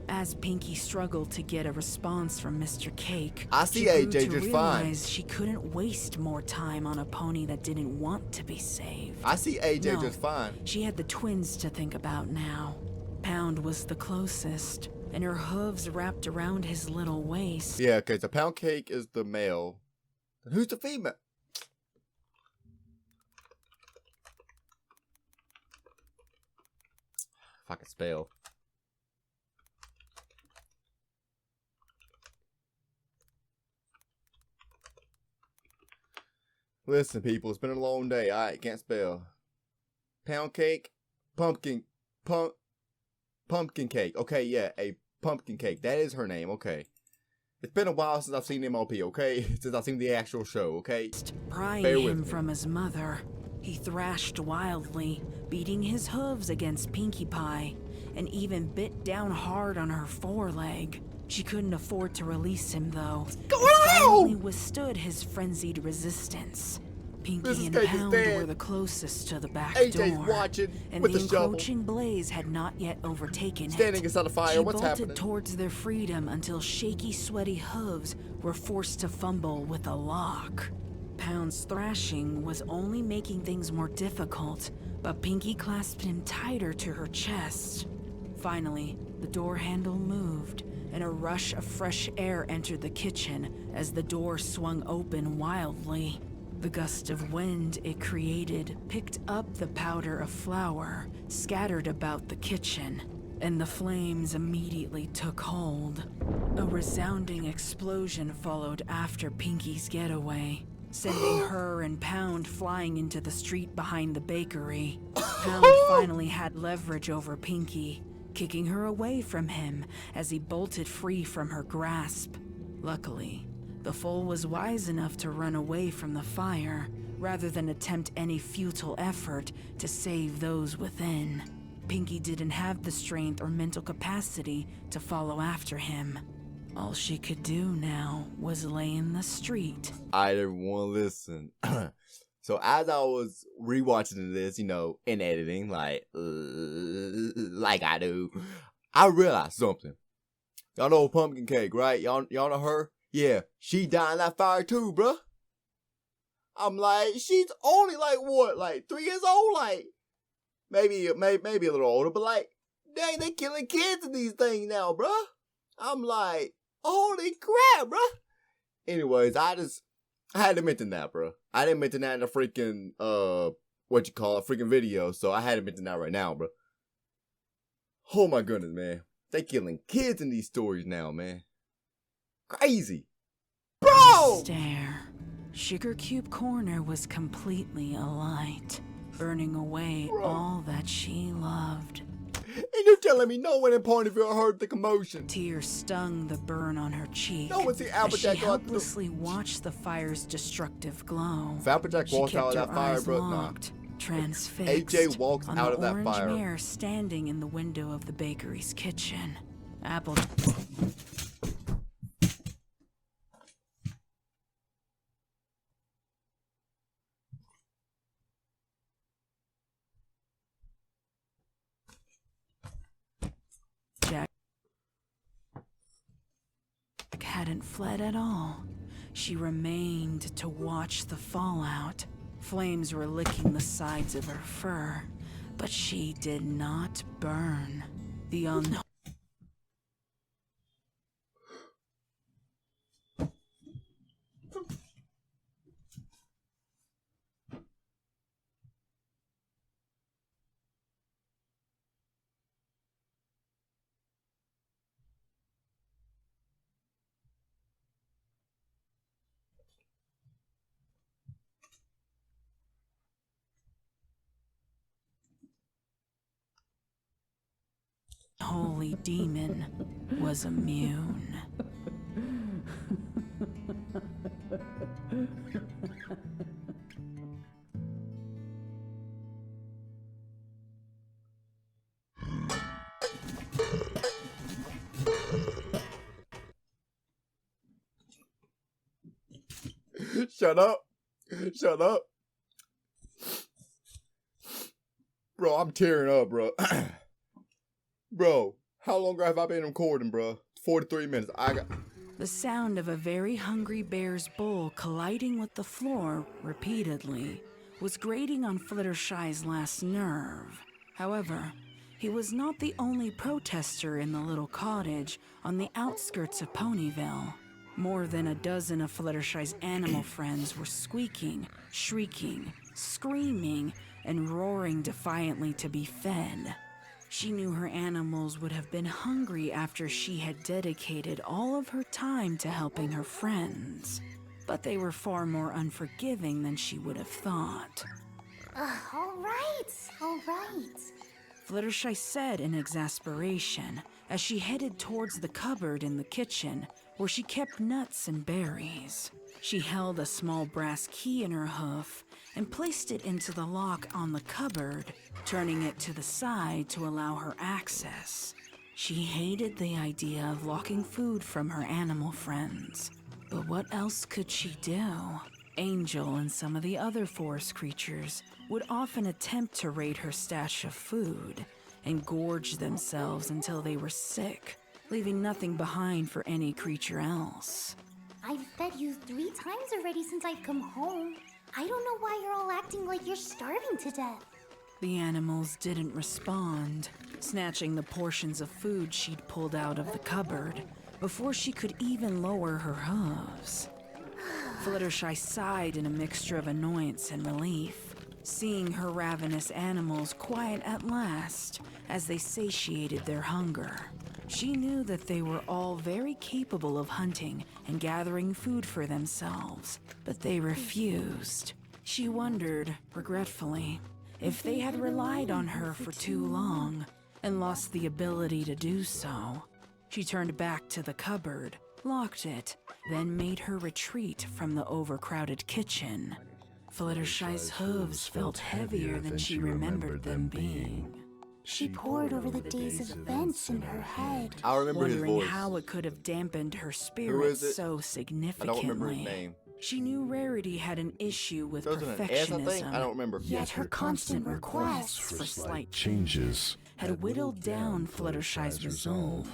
As Pinky struggled to get a response from Mr. Cake, I see she grew AJ to just fine. realize she couldn't waste more time on a pony that didn't want to be saved. I see AJ No. just fine. She had the twins to think about now. Pound was the closest, and her hooves wrapped around his little waist. Yeah, okay, so Pound Cake is the male. Then who's the female? If I can spell. Listen, people, it's been a long day. I can't spell. Pound cake, pumpkin cake. Okay, yeah, a pumpkin cake. That is her name. Okay. It's been a while since I've seen MOP. Okay, since I've seen the actual show. Okay. Prying Bear with him me. from his mother, he thrashed wildly, beating his hooves against Pinkie Pie, and even bit down hard on her foreleg. She couldn't afford to release him, though. Finally withstood his frenzied resistance. Pinky Mrs. and Cake is Pound dead. were the closest to the back AJ's door, watching and with the the shovel. encroaching blaze had not yet overtaken Standing it. inside the fire. She What's bolted happening? towards their freedom until shaky, sweaty hooves were forced to fumble with a lock. Pound's thrashing was only making things more difficult, but Pinky clasped him tighter to her chest. Finally, the door handle moved, and a rush of fresh air entered the kitchen as the door swung open wildly. The gust of wind it created picked up the powder of flour scattered about the kitchen, and the flames immediately took hold. A resounding explosion followed after Pinky's getaway, sending her and Pound flying into the street behind the bakery. Pound finally had leverage over Pinky, kicking her away from him as he bolted free from her grasp. Luckily, the foal was wise enough to run away from the fire, rather than attempt any futile effort to save those within. Pinky didn't have the strength or mental capacity to follow after him. All she could do now was lay in the street. Alright, everyone, listen. So as I was rewatching this, you know, in editing, like I do, I realized something. Y'all know Pumpkin Cake, right? Y'all know her? Yeah, she died in that fire too, bruh. I'm like, she's only like what, like 3 years old, like maybe a little older, but like, dang, they killing kids in these things now, bruh. I'm like, holy crap, bruh. Anyways, I had to mention that, bro. I didn't mention that in the freaking, freaking video, so I had to mention that right now, bro. Oh my goodness, man. They killing kids in these stories now, man. Crazy. Bro! Stare. Sugar Cube Corner was completely alight, burning away all that she loved. And you're telling me no one in Ponyville heard the commotion? Tears stung the burn on her cheek No one see as she Applejack go out the- helplessly watched the fire's destructive glow. If Applejack She walks kept out of her that fire, eyes bro, nah. locked, transfixed AJ walks on out the of that orange fire. mare standing in the window of the bakery's kitchen. Apple. Jack hadn't fled at all. She remained to watch the fallout. Flames were licking the sides of her fur, but she did not burn. The unholy demon was immune. Shut up. Shut up. Bro, I'm tearing up, bro. Bro, how long have I been recording, bro? 43 minutes. The sound of a very hungry bear's bowl colliding with the floor repeatedly was grating on Fluttershy's last nerve. However, he was not the only protester in the little cottage on the outskirts of Ponyville. More than a dozen of Fluttershy's animal friends were squeaking, shrieking, screaming, and roaring defiantly to be fed. She knew her animals would have been hungry after she had dedicated all of her time to helping her friends, but they were far more unforgiving than she would have thought. All right. Fluttershy said in exasperation as she headed towards the cupboard in the kitchen where she kept nuts and berries. She held a small brass key in her hoof and placed it into the lock on the cupboard, turning it to the side to allow her access. She hated the idea of locking food from her animal friends, but what else could she do? Angel and some of the other forest creatures would often attempt to raid her stash of food and gorge themselves until they were sick, leaving nothing behind for any creature else. I've fed you 3 times already since I've come home. I don't know why you're all acting like you're starving to death. The animals didn't respond, snatching the portions of food she'd pulled out of the cupboard before she could even lower her hooves. Fluttershy sighed in a mixture of annoyance and relief, seeing her ravenous animals quiet at last as they satiated their hunger. She knew that they were all very capable of hunting and gathering food for themselves, but they refused. She wondered, regretfully, if they had relied on her for too long and lost the ability to do so. She turned back to the cupboard, locked it, then made her retreat from the overcrowded kitchen. Fluttershy's hooves felt heavier than she remembered them being. She pored over the days of events in her head. I remember his Wondering voice. how it could have dampened her Who spirits is it? so I significantly. don't remember his name. She knew Rarity had an issue with Doesn't an S, I think? perfectionism. I don't remember. Yet her constant requests for slight changes had whittled down Fluttershy's resolve.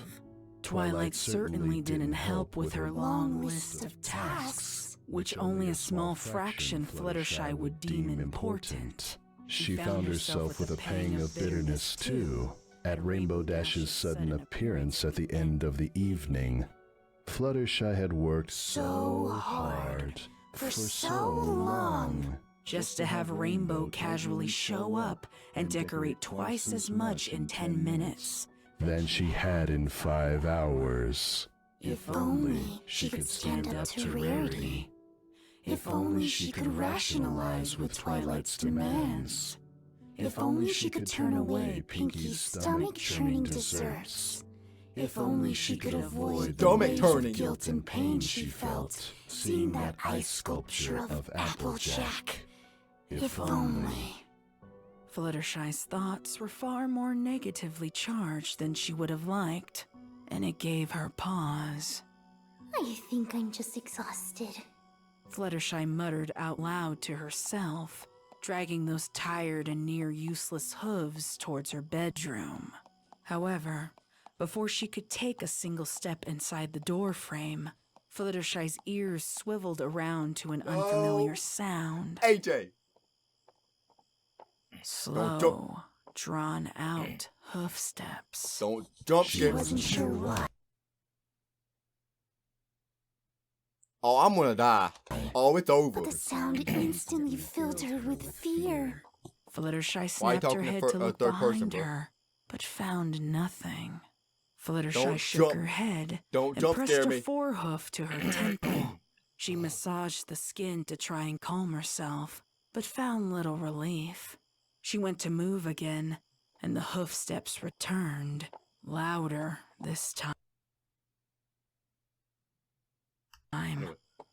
Twilight certainly didn't help with her long list of tasks, which only a small fraction Fluttershy would deem important. She found herself with a pang of bitterness too, at Rainbow Dash's sudden appearance at the end of the evening. Fluttershy had worked so hard for so long. Just to have Rainbow casually show up and decorate twice as much in 10 minutes. Than she had in 5 hours. If only she could stand up to Rarity. If only she could rationalize with Twilight's demands. If only she could turn away Pinky's stomach-churning desserts. If only she could avoid the waves of guilt and pain she felt seeing that ice sculpture of Applejack. If only. Fluttershy's thoughts were far more negatively charged than she would have liked, and it gave her pause. I think I'm just exhausted. Fluttershy muttered out loud to herself, dragging those tired and near useless hooves towards her bedroom. However, before she could take a single step inside the doorframe, Fluttershy's ears swiveled around to an unfamiliar sound. AJ! Slow, drawn-out hoof steps. Don't jump She scare wasn't me. sure why. Oh, I'm gonna die. Oh, it's over. But the sound instantly filled her with fear. Fluttershy Why you snapped her talking to head to look third person, behind bro? her, but found nothing. Fluttershy Don't shook jump. her head Don't and jump pressed scare her me. forehoof to her temple. She massaged the skin to try and calm herself, but found little relief. She went to move again, and the hoof steps returned, louder this time.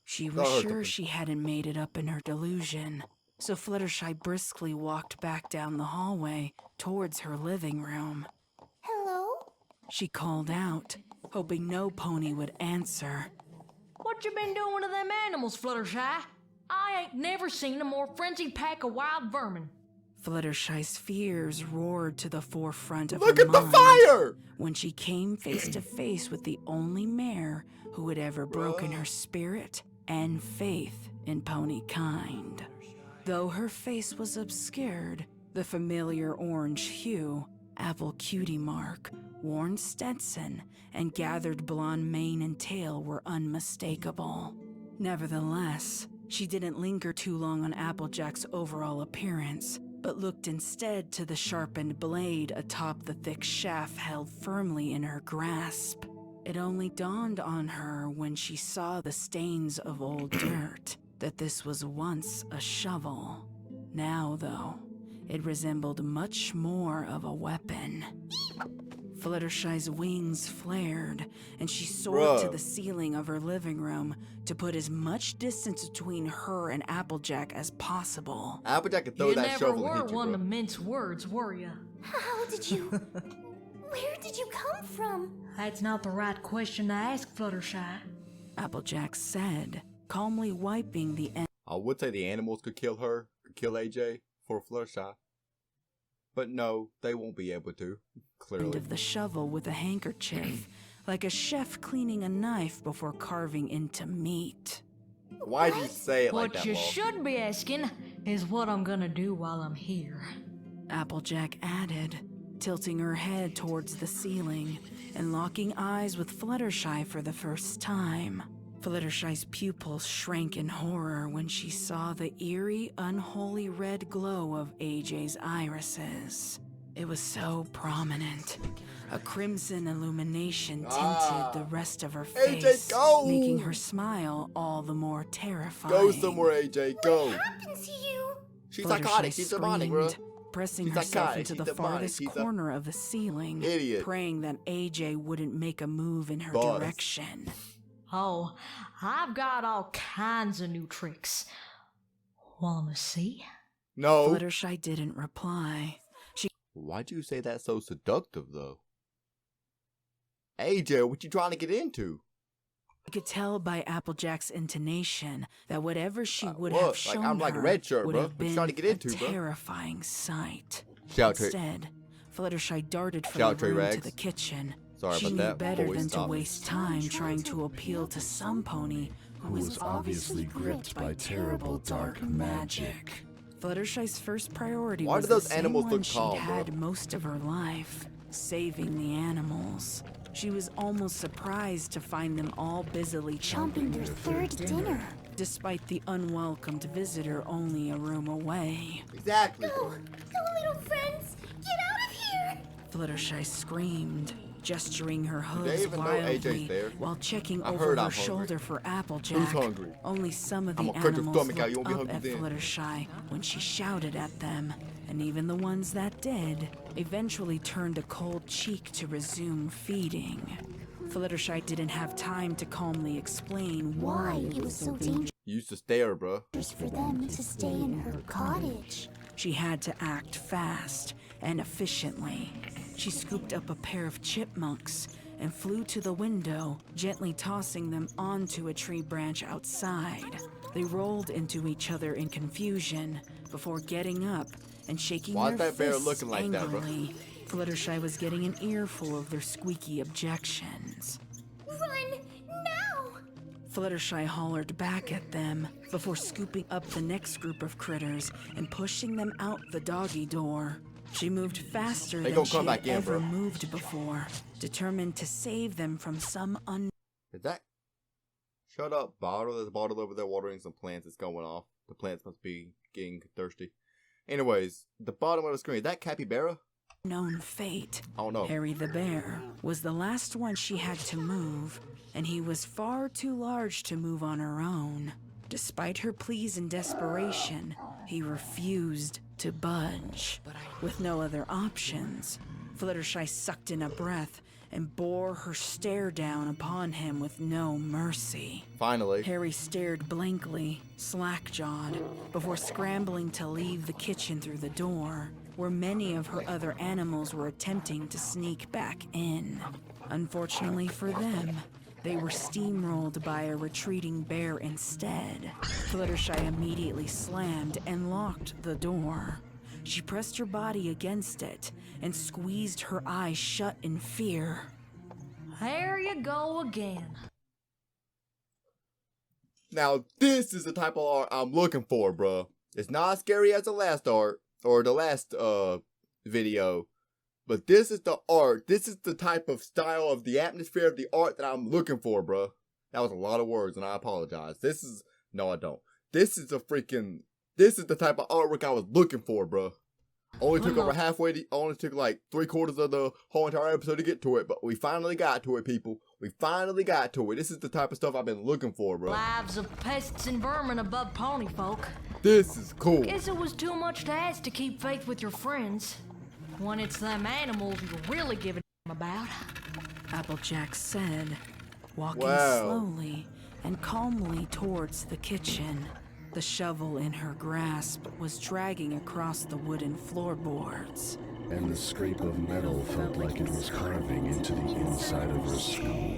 She was sure she hadn't made it up in her delusion, so Fluttershy briskly walked back down the hallway towards her living room. Hello? She called out, hoping no pony would answer. What you been doing to them animals, Fluttershy? I ain't never seen a more frenzied pack of wild vermin. Fluttershy's fears roared to the forefront of Look her at the mind fire! when she came face to face with the only mare who had ever broken her spirit and faith in pony kind. Though her face was obscured, the familiar orange hue, apple cutie mark, worn Stetson, and gathered blonde mane and tail were unmistakable. Nevertheless, she didn't linger too long on Applejack's overall appearance, but looked instead to the sharpened blade atop the thick shaft held firmly in her grasp. It only dawned on her when she saw the stains of old dirt that this was once a shovel. Now, though, it resembled much more of a weapon. Fluttershy's wings flared, and she soared to the ceiling of her living room to put as much distance between her and Applejack as possible. Applejack can throw You that never shovel and were hit you, one bro. to mince words, were you? How did you... Where did you come from? That's not the right question to ask, Fluttershy. Applejack said, calmly wiping the end I would say the animals could kill her, could kill AJ for Fluttershy. But no, they won't be able to, clearly. of the shovel with a handkerchief, like a chef cleaning a knife before carving into meat. Why do you say it like What that, you Law? should be asking is what I'm gonna do while I'm here. Applejack added, tilting her head towards the ceiling and locking eyes with Fluttershy for the first time. Fluttershy's pupils shrank in horror when she saw the eerie, unholy red glow of AJ's irises. It was so prominent. A crimson illumination tinted the rest of her face, AJ, go! making her smile all the more terrifying. Go somewhere, AJ, go! What happens to you? She's Fluttershy psychotic, she's demonic, bro. screamed, pressing She's herself psychotic, into she's the demonic, farthest she's a corner of the ceiling, idiot. praying that AJ wouldn't make a move in her Boss. direction. Oh, I've got all kinds of new tricks. Wanna see? No. Fluttershy didn't reply. Why'd you say that so seductive, though? AJ, what you trying to get into? You could tell by Applejack's intonation that whatever she would what? have Like, shown I'm like her red shirt, would bro. have What you been trying to get into, a bro? terrifying sight. Shout Trey. Instead, Fluttershy darted from Shout the Trey room to Rags. the kitchen. Sorry She about knew that. better Before we than to stop. waste time trying to appeal to some pony who was obviously gripped by terrible dark magic. Fluttershy's first priority Why was do those the same animals one look she'd calm, bro? had most of her life, saving the animals. She was almost surprised to find them all busily Chomping their third dinner. despite the unwelcomed visitor only a room away. Exactly. Go, little friends, get out of here! Fluttershy screamed, gesturing her they hooves even know wildly AJ's there? while checking I over heard her I'm hungry. shoulder for Applejack. Who's hungry? Only some of the I'ma cut your animals stomach out, you looked won't be up at hungry then. Fluttershy when she shouted at them, and even the ones that did eventually turned a cold cheek to resume feeding. Fluttershy didn't have time to calmly explain Why it was so dangerous You used to stare, bro. for them to stay in her cottage. She had to act fast and efficiently. She scooped up a pair of chipmunks and flew to the window, gently tossing them onto a tree branch outside. They rolled into each other in confusion before getting up and shaking Why their is that bear fists looking like that, bro? angrily. Fluttershy was getting an earful of their squeaky objections. Run, now! Fluttershy hollered back at them before scooping up the next group of critters and pushing them out the doggy door. She moved faster They than gonna she come had back in, ever bro. moved before, determined to save them from some Is that? Shut up, bottle. There's a bottle over there watering some plants. It's going off. The plants must be getting thirsty. Anyways, the bottom of the screen. Is that capybara? unknown fate. I don't know. Harry the bear was the last one she had to move, and he was far too large to move on her own. Despite her pleas and desperation, he refused to budge. With no other options, Fluttershy sucked in a breath and bore her stare down upon him with no mercy. Finally. Harry stared blankly, slack-jawed, before scrambling to leave the kitchen through the door, where many of her other animals were attempting to sneak back in. Unfortunately for them, they were steamrolled by a retreating bear instead. Fluttershy immediately slammed and locked the door. She pressed her body against it and squeezed her eyes shut in fear. There you go again. Now, this is the type of art I'm looking for, bruh. It's not as scary as the last art, or the last, video. But this is the art. This is the type of style of the atmosphere of the art that I'm looking for, bruh. That was a lot of words, and I apologize. No, I don't. This is the type of artwork I was looking for, bruh. Only took like 3/4 of the whole entire episode to get to it, but we finally got to it, people. We finally got to it. This is the type of stuff I've been looking for, bro. Lives of pests and vermin above pony folk. This is cool. Guess it was too much to ask to keep faith with your friends. When it's them animals you really give a damn about. Applejack said, walking Wow. slowly and calmly towards the kitchen. The shovel in her grasp was dragging across the wooden floorboards. And the scrape of metal felt like it was carving into the inside of her skull.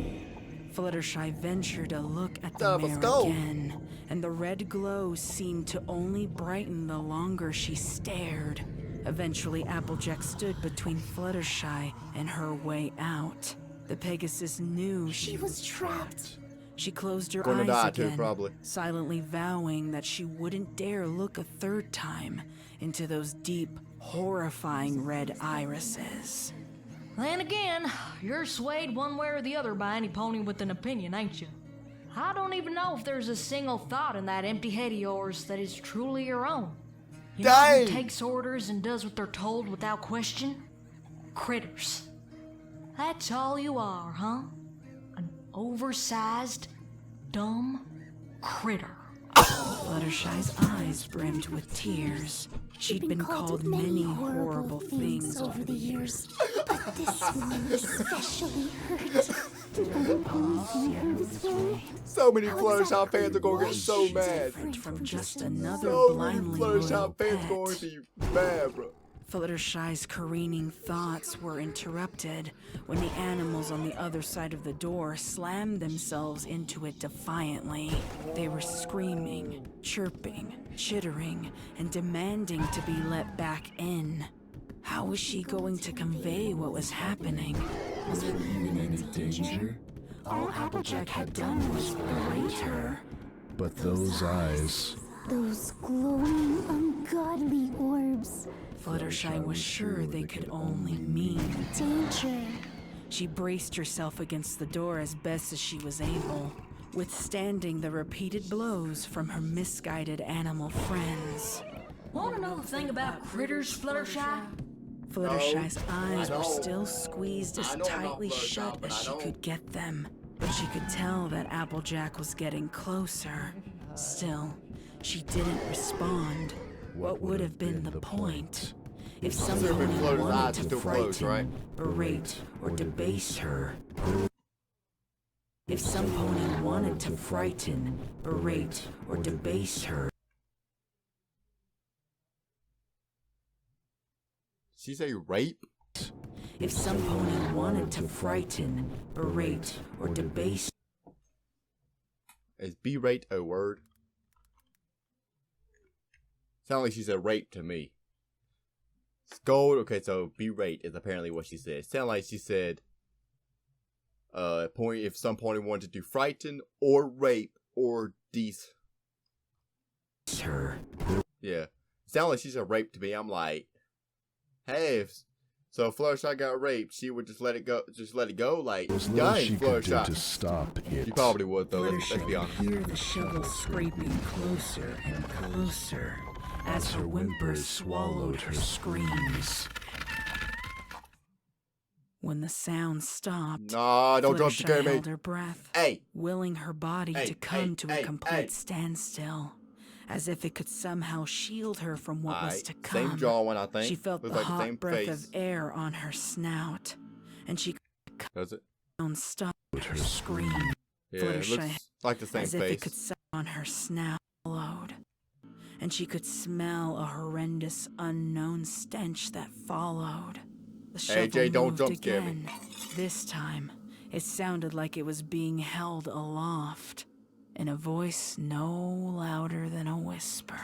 Fluttershy ventured a look at the mare again, and the red glow seemed to only brighten the longer she stared. Eventually, Applejack stood between Fluttershy and her way out. The Pegasus knew she was trapped. She closed her Gonna eyes die again, too, probably. silently vowing that she wouldn't dare look a third time into those deep, horrifying red irises. Then again, you're swayed one way or the other by any pony with an opinion, ain't you? I don't even know if there's a single thought in that empty head of yours that is truly your own. You know who takes orders and does what they're told without question? Critters. That's all you are, huh? An oversized, dumb critter. Fluttershy's eyes brimmed with tears. She'd been called many horrible things over the years. But this one especially hurt. So many Fluttershy fans are gonna get so mad. From just another So many blindly loyal Fluttershy fans pet. going to be mad, bro. Fluttershy's careening thoughts were interrupted when the animals on the other side of the door slammed themselves into it defiantly. They were screaming, chirping, chittering, and demanding to be let back in. How was she going to convey what was happening? Was it even any danger? All Applejack had done was berate her. But those eyes, Those glowing, ungodly orbs. Fluttershy was sure they could only mean Danger. She braced herself against the door as best as she was able, withstanding the repeated blows from her misguided animal friends. Wanna know the thing about critters, Fluttershy? Fluttershy's eyes were still squeezed as tightly shut as she could get them, but she could tell that Applejack was getting closer. Still, she didn't respond. What would have been the point? If someone wanted to frighten, berate, or debase her. If some pony wanted to frighten, berate, or debase her. She say rape? If some pony wanted to frighten, berate, or debase. Is berate a word? Sound like she said rape to me. Scold. Okay, so berate is apparently what she said. Sound like she said, if some pony wanted to frighten or rape or her. Yeah. Sound like she said rape to me. I'm like, hey, so if Fluttershy got raped, she would just let it go. Just let it go. Like, as little dang, she could do to Fluttershy. stop it. She probably would though. Let's be Fluttershy honest. could hear the shovel scraping closer and closer as her whimpers swallowed her screams. When the sound stopped, Nah, don't jump Fluttershy scare me. held her breath, Hey. willing her body Hey, to come hey, to a hey, complete hey. standstill. as if it could somehow shield her from what was Alright, to come. same jawline, I think. She felt Looks the like the hot same breath face. of air on her snout, and she Does it? could stop With her her scream. Yeah, it Fluttershy looks like the same as if it face. could sound on her snout followed, and she could smell a horrendous unknown stench that followed. The shovel AJ, don't moved jump scare me. again. This time, it sounded like it was being held aloft, in a voice no louder than a whisper.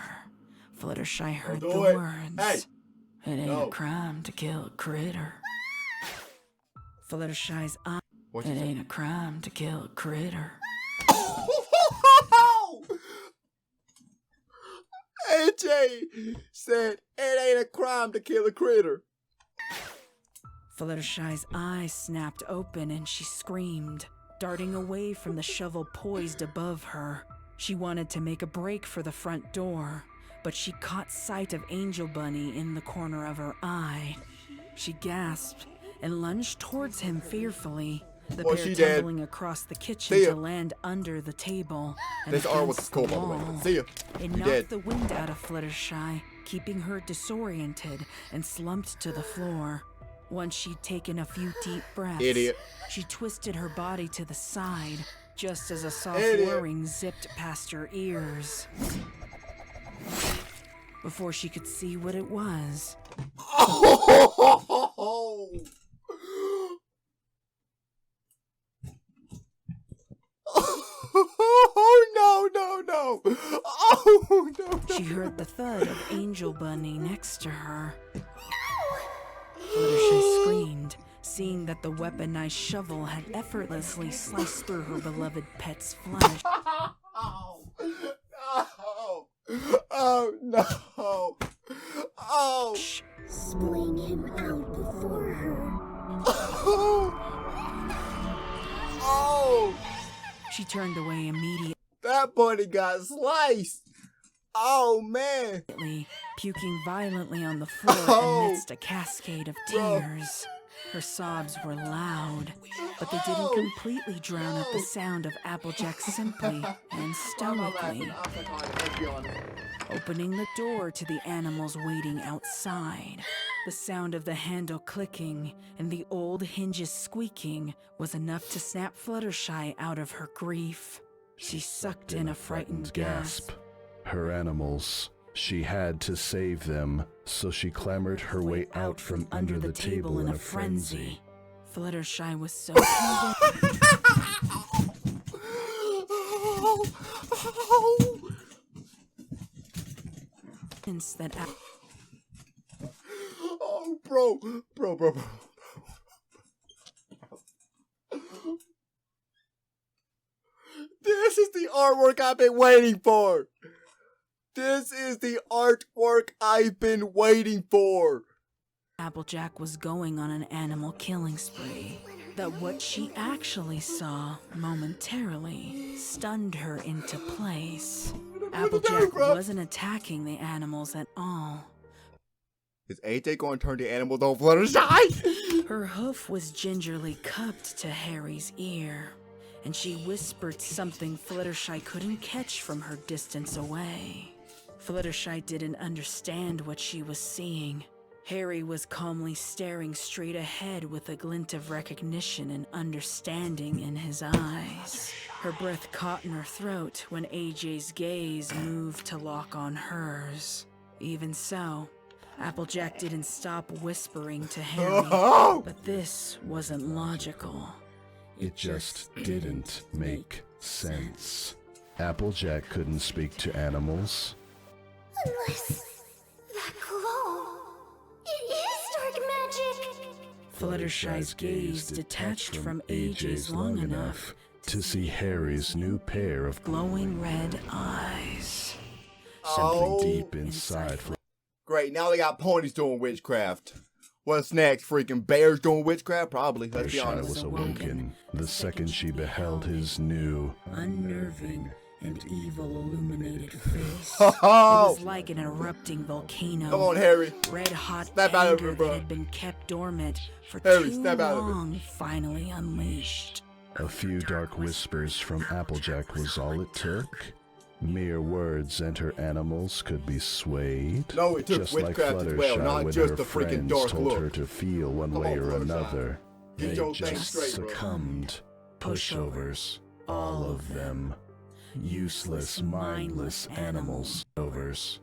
Fluttershy heard the do it. words. Hey! It ain't No. a crime to kill a critter. Fluttershy's eye. What It you ain't a crime to kill a critter. AJ said it ain't a crime to kill a critter. Fluttershy's eyes snapped open and she screamed, darting away from the shovel poised above her. She wanted to make a break for the front door, but she caught sight of Angel Bunny in the corner of her eye. She gasped and lunged towards him fearfully, the Well, pair she dead. tumbling across the kitchen See ya. to land under the table. and This artwork against is cool, the by the way. wall. See ya. It You knocked dead. the wind out of Fluttershy, keeping her disoriented and slumped to the floor. Once she'd taken a few deep breaths, Idiot. she twisted her body to the side, just as a soft Idiot. whirring zipped past her ears. Before she could see what it was, Oh! Oh no! Oh no! she heard the thud of Angel Bunny next to her. Fluttershy screamed, seeing that the weaponized shovel had effortlessly sliced through her beloved pet's flesh. Oh no! Oh! Splaying him out before her. Oh! She turned away immediately, That bunny got sliced! Oh man! puking violently on the floor Oh. amidst a cascade of Bro. tears. Her sobs were loud, but they didn't completely drown out the sound of Applejack simply and stoically opening the door to the animals waiting outside. The sound of the handle clicking and the old hinges squeaking was enough to snap Fluttershy out of her grief. She sucked in a frightened gasp. Her animals. She had to save them, so she clambered her way out from under the table in a frenzy. Fluttershy was so convinced that Oh, bro. This is the artwork I've been waiting for. This is the artwork I've been waiting for. Applejack was going on an animal killing spree, that what she actually saw momentarily stunned her into place. Applejack wasn't attacking the animals at all. Is AJ going to turn the animals on Fluttershy? Her hoof was gingerly cupped to Harry's ear, and she whispered something Fluttershy couldn't catch from her distance away. Fluttershy didn't understand what she was seeing. Harry was calmly staring straight ahead with a glint of recognition and understanding in his eyes. Her breath caught in her throat when AJ's gaze moved to lock on hers. Even so, Applejack didn't stop whispering to Harry, but this wasn't logical. It just didn't make sense. Applejack couldn't speak to animals. Unless that glow. It is dark magic. Fluttershy's gaze detached from AJ's long enough to see Harry's new pair of glowing red eyes. something deep inside. Great, now they got ponies doing witchcraft. What's next? Freaking bears doing witchcraft? Probably, let's be Fluttershy honest. was awoken the second she beheld his new, Unnerving and evil illuminated face. Oh! It was like an erupting volcano. Come on, Harry. Red hot Snap out of anger it, bro. that had been kept dormant for Harry, too snap out of it. long finally unleashed. a few dark whispers from Applejack was all it took. Mere words and her animals could be swayed. No, it took just like witchcraft as well, Fluttershy not when just her the freaking friends dark told look. her to feel one Come way on, or Fluttershy. another. Get They your thing just straight, bro. succumbed. Pushovers, all of them. Useless, mindless animals. Pushovers.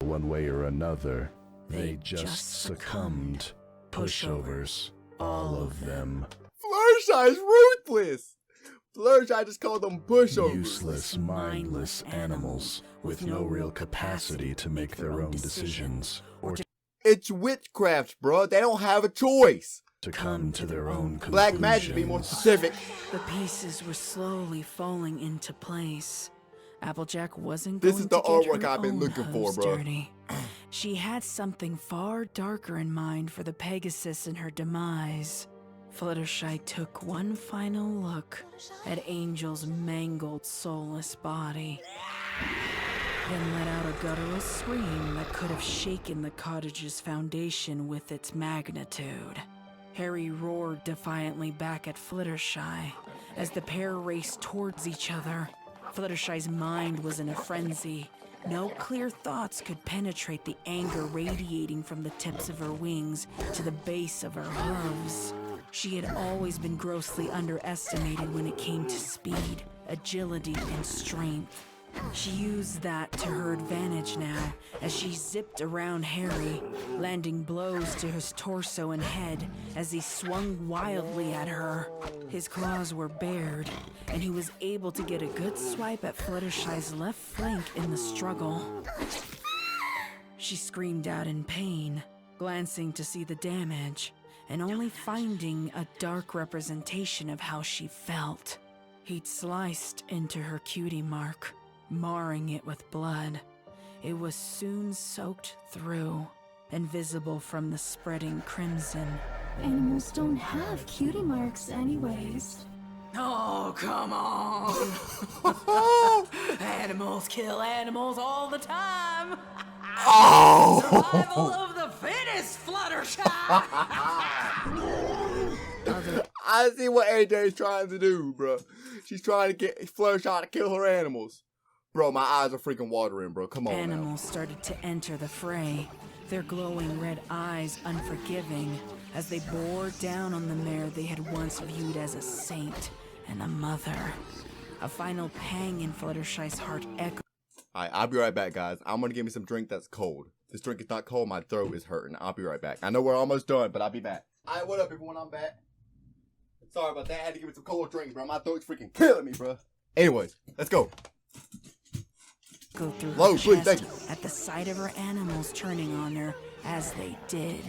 One way or another, they just succumbed. Pushovers, all of them. Fluttershy's ruthless. Fluttershy just called them pushovers. Useless, mindless animals with no real capacity to make their own decisions or It's witchcraft, bro. They don't have a choice. to come to their own conclusions. Black magic, be more specific. The pieces were slowly falling into place. Applejack wasn't This going is the to get artwork her I've been own looking for, hooves bro. dirty. She had something far darker in mind for the Pegasus and her demise. Fluttershy took one final look at Angel's mangled, soulless body, then let out a guttural scream that could have shaken the cottage's foundation with its magnitude. Harry roared defiantly back at Fluttershy as the pair raced towards each other. Fluttershy's mind was in a frenzy. No clear thoughts could penetrate the anger radiating from the tips of her wings to the base of her hooves. She had always been grossly underestimated when it came to speed, agility, and strength. She used that to her advantage now as she zipped around Harry, landing blows to his torso and head as he swung wildly at her. His claws were bared, and he was able to get a good swipe at Fluttershy's left flank in the struggle. She screamed out in pain, glancing to see the damage, and only finding a dark representation of how she felt. He'd sliced into her cutie mark, marring it with blood. It was soon soaked through and visible from the spreading crimson. Animals don't have cutie marks anyways. Oh, come on! Animals kill animals all the time! Survival of the fittest, Fluttershy! I see what AJ's trying to do, bro. She's trying to get Fluttershy to kill her animals. Bro, my eyes are freaking watering, bro. Come on Animals started to enter the fray, their glowing red eyes unforgiving as they bore down on the mare they had once viewed as a saint and a mother. A final pang in Fluttershy's heart echoed. Alright, I'll be right back, guys. I'm gonna give me some drink that's cold. This drink is not cold, my throat is hurting. I'll be right back. I know we're almost done, but I'll be back. Alright, what up, everyone? I'm back. Sorry about that. I had to give me some cold drinks, bro. My throat's freaking killing me, bro. Anyways, let's go. Go through Low, her please, chest thank you. at the sight of her animals turning on her as they did.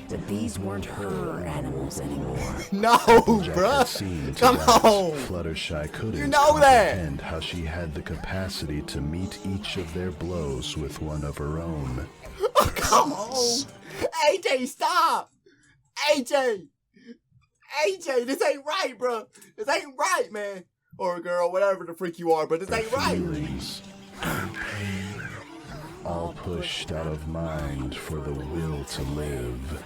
But these weren't her animals anymore. No, Jack bro. had seen to Come that on. Fluttershy couldn't You know that. comprehend how she had the capacity to meet each of their blows with one of her own. Oh, come on. AJ, stop. AJ, this ain't right, bro. This ain't right, man. Or girl, whatever the freak you are, but this ain't right. Feelings, pain, all pushed out of mind for the will to live.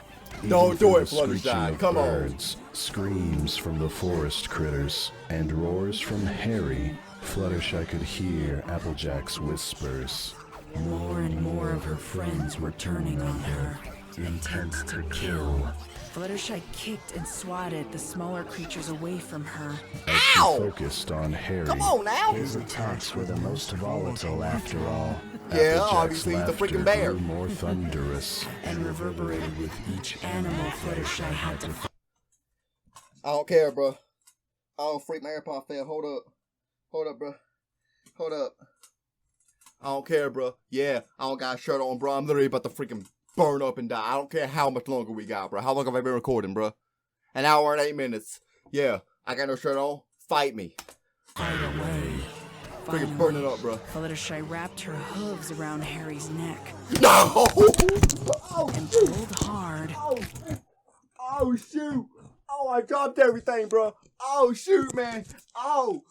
Don't Even do through it, the screeching Fluttershy. of Come on. birds, screams from the forest critters, and roars from Harry, Fluttershy could hear Applejack's whispers. More and more of her friends were turning on her, intent to kill. Fluttershy kicked and swatted the smaller creatures away from her. As she Ow! focused on Harry, Come on now. His attacks were the most volatile after all. Yeah, Applejack's obviously he's the laughter freaking bear. grew more thunderous. And reverberated with each animal Fluttershy had to fight. I don't care, bro. I don't freak my AirPod fail. Hold up. Hold up, bro. Hold up. I don't care, bro. Yeah, I don't got a shirt on, bro. I'm literally about to freaking burn up and die. I don't care how much longer we got, bro. How long have I been recording, bro? An hour and 8 minutes. Yeah, I got no shirt on. Fight me. Fight away. Freaking burn it up, bro. Fluttershy wrapped her hooves around Harry's neck No! Oh, and shoot. pulled hard. Oh, shoot. Oh, I dropped everything, bro. Oh, shoot, man. Oh,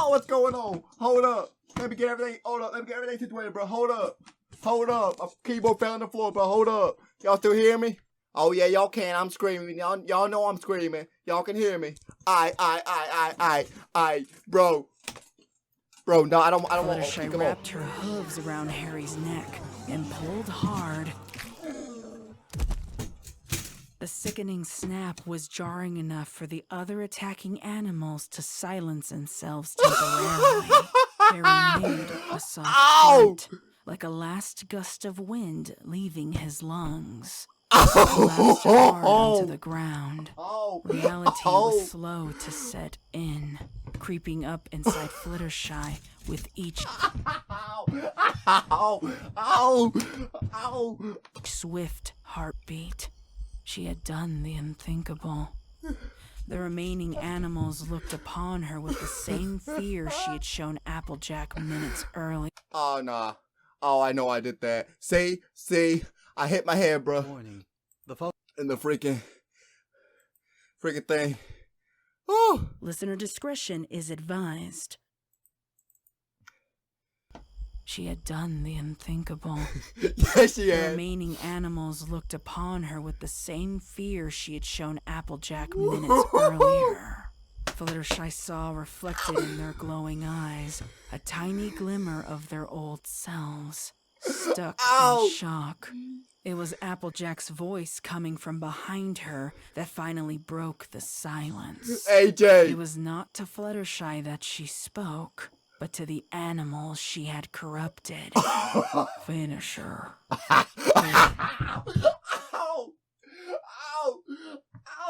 what's going on? Hold up. Let me get everything. Hold up. Let me get everything situated, bro. Hold up. Hold up. My keyboard fell on the floor, bro. Hold up. Y'all still hear me? Oh, yeah, y'all can. I'm screaming. Y'all know I'm screaming. Y'all can hear me. Bro. Bro, no, I don't want to. Fluttershy wrapped her hooves around Harry's neck and pulled hard. The sickening snap was jarring enough for the other attacking animals to silence themselves temporarily. Harry made a soft grunt, like a last gust of wind leaving his lungs. Collapsed hard onto the ground. Reality was slow to set in, creeping up inside Fluttershy with each swift heartbeat. She had done the unthinkable. The remaining animals looked upon her with the same fear she had shown Applejack minutes earlier. Oh, nah. Oh, I know I did that. See? I hit my head, bro. Warning. In the freaking thing. Oh. Listener discretion is advised. She had done the unthinkable. Yes, she had. The remaining animals looked upon her with the same fear she had shown Applejack minutes earlier. Fluttershy saw reflected in their glowing eyes a tiny glimmer of their old selves, stuck in shock. It was Applejack's voice coming from behind her that finally broke the silence. AJ! It was not to Fluttershy that she spoke, but to the animals she had corrupted. Finish her.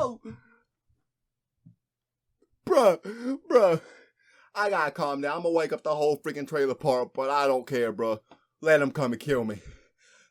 Ow! Bruh. I gotta calm down. I'm gonna wake up the whole freaking trailer park, but I don't care, bruh. Let them come and kill me.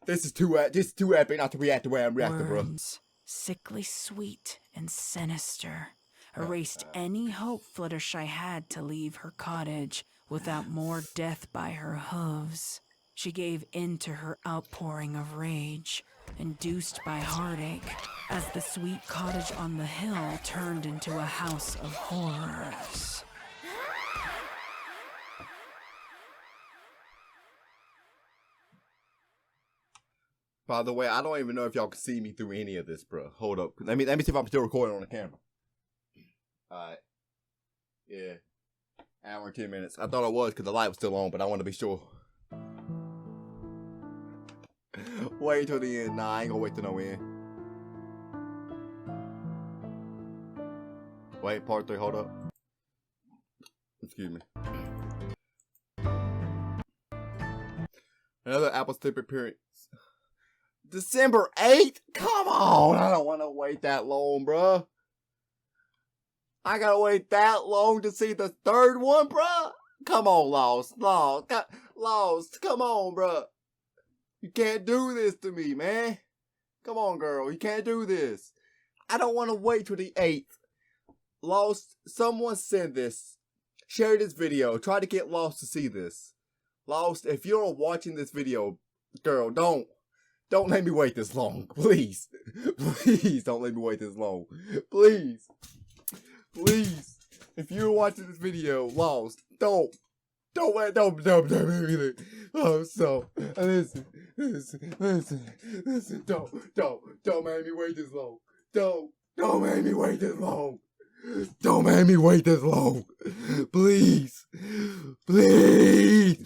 This is too epic not to react the way I'm reacting, bruh. Words, sickly sweet and sinister, erased any hope Fluttershy had to leave her cottage without more death by her hooves. She gave in to her outpouring of rage, induced by heartache, as the sweet cottage on the hill turned into a house of horrors. By the way, I don't even know if y'all can see me through any of this, bro. Hold up. Let me see if I'm still recording on the camera. Alright. Yeah. Hour and 10 minutes. I thought I was because the light was still on, but I want to be sure. Wait till the end. Nah, I ain't gonna wait till no end. Wait, part 3, hold up. Excuse me. Another Apple Tip appearance. December 8th? Come on! I don't want to wait that long, bruh. I gotta wait that long to see the third one, bruh? Come on, Lost. Come on, bruh. You can't do this to me, man. Come on, girl. You can't do this. I don't want to wait till the 8th. Lost, someone send this. Share this video. Try to get Lost to see this. Lost, if you're watching this video, girl, don't let me wait this long. Please. Please don't let me wait this long. Please. Please. If you're watching this video, Lost, don't make me. Oh, so, listen, don't make me wait this long. Don't make me wait this long. Don't make me wait this long. Please. Please.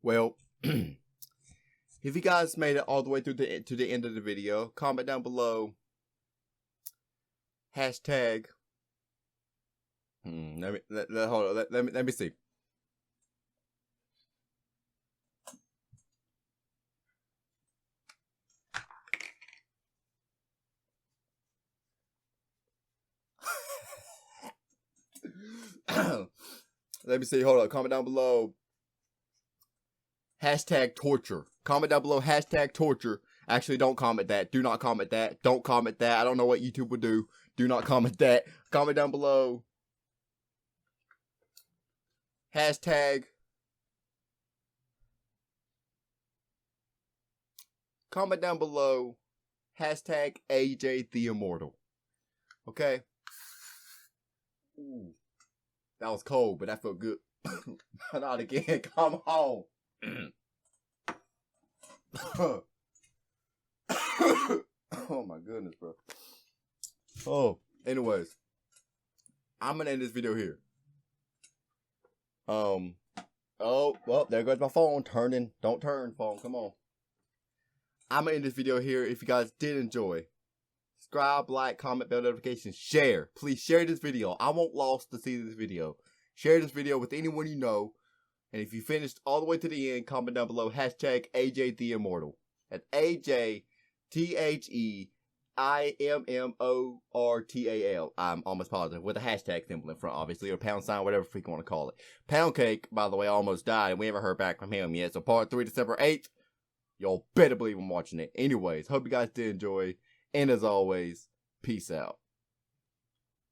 Well, if you guys made it all the way through to the end of the video, comment down below. Hashtag. Hold on. Let me see. Let me see. Hold on. Comment down below. Hashtag torture. Comment down below, hashtag torture. Actually, don't comment that. Do not comment that. Don't comment that. I don't know what YouTube would do. Do not comment that. Comment down below. Hashtag. Comment down below. Hashtag AJ the Immortal. Okay? Ooh. That was cold, but that felt good. Not again. Come on. Oh my goodness, bro. Oh, anyways. I'm gonna end this video here. Oh, well, there goes my phone. Turning. Don't turn, phone. Come on. I'm gonna end this video here. If you guys did enjoy, subscribe, like, comment, bell notifications, share. Please share this video. I want lost to see this video. Share this video with anyone you know. And if you finished all the way to the end, comment down below, hashtag AJ the Immortal. That's AJ TheImmortal. I'm almost positive, with a hashtag symbol in front, obviously, or pound sign, whatever freak you want to call it. Pound Cake, by the way, almost died, and we haven't heard back from him yet. So part 3, December 8th. Y'all better believe I'm watching it. Anyways, hope you guys did enjoy. And as always, peace out.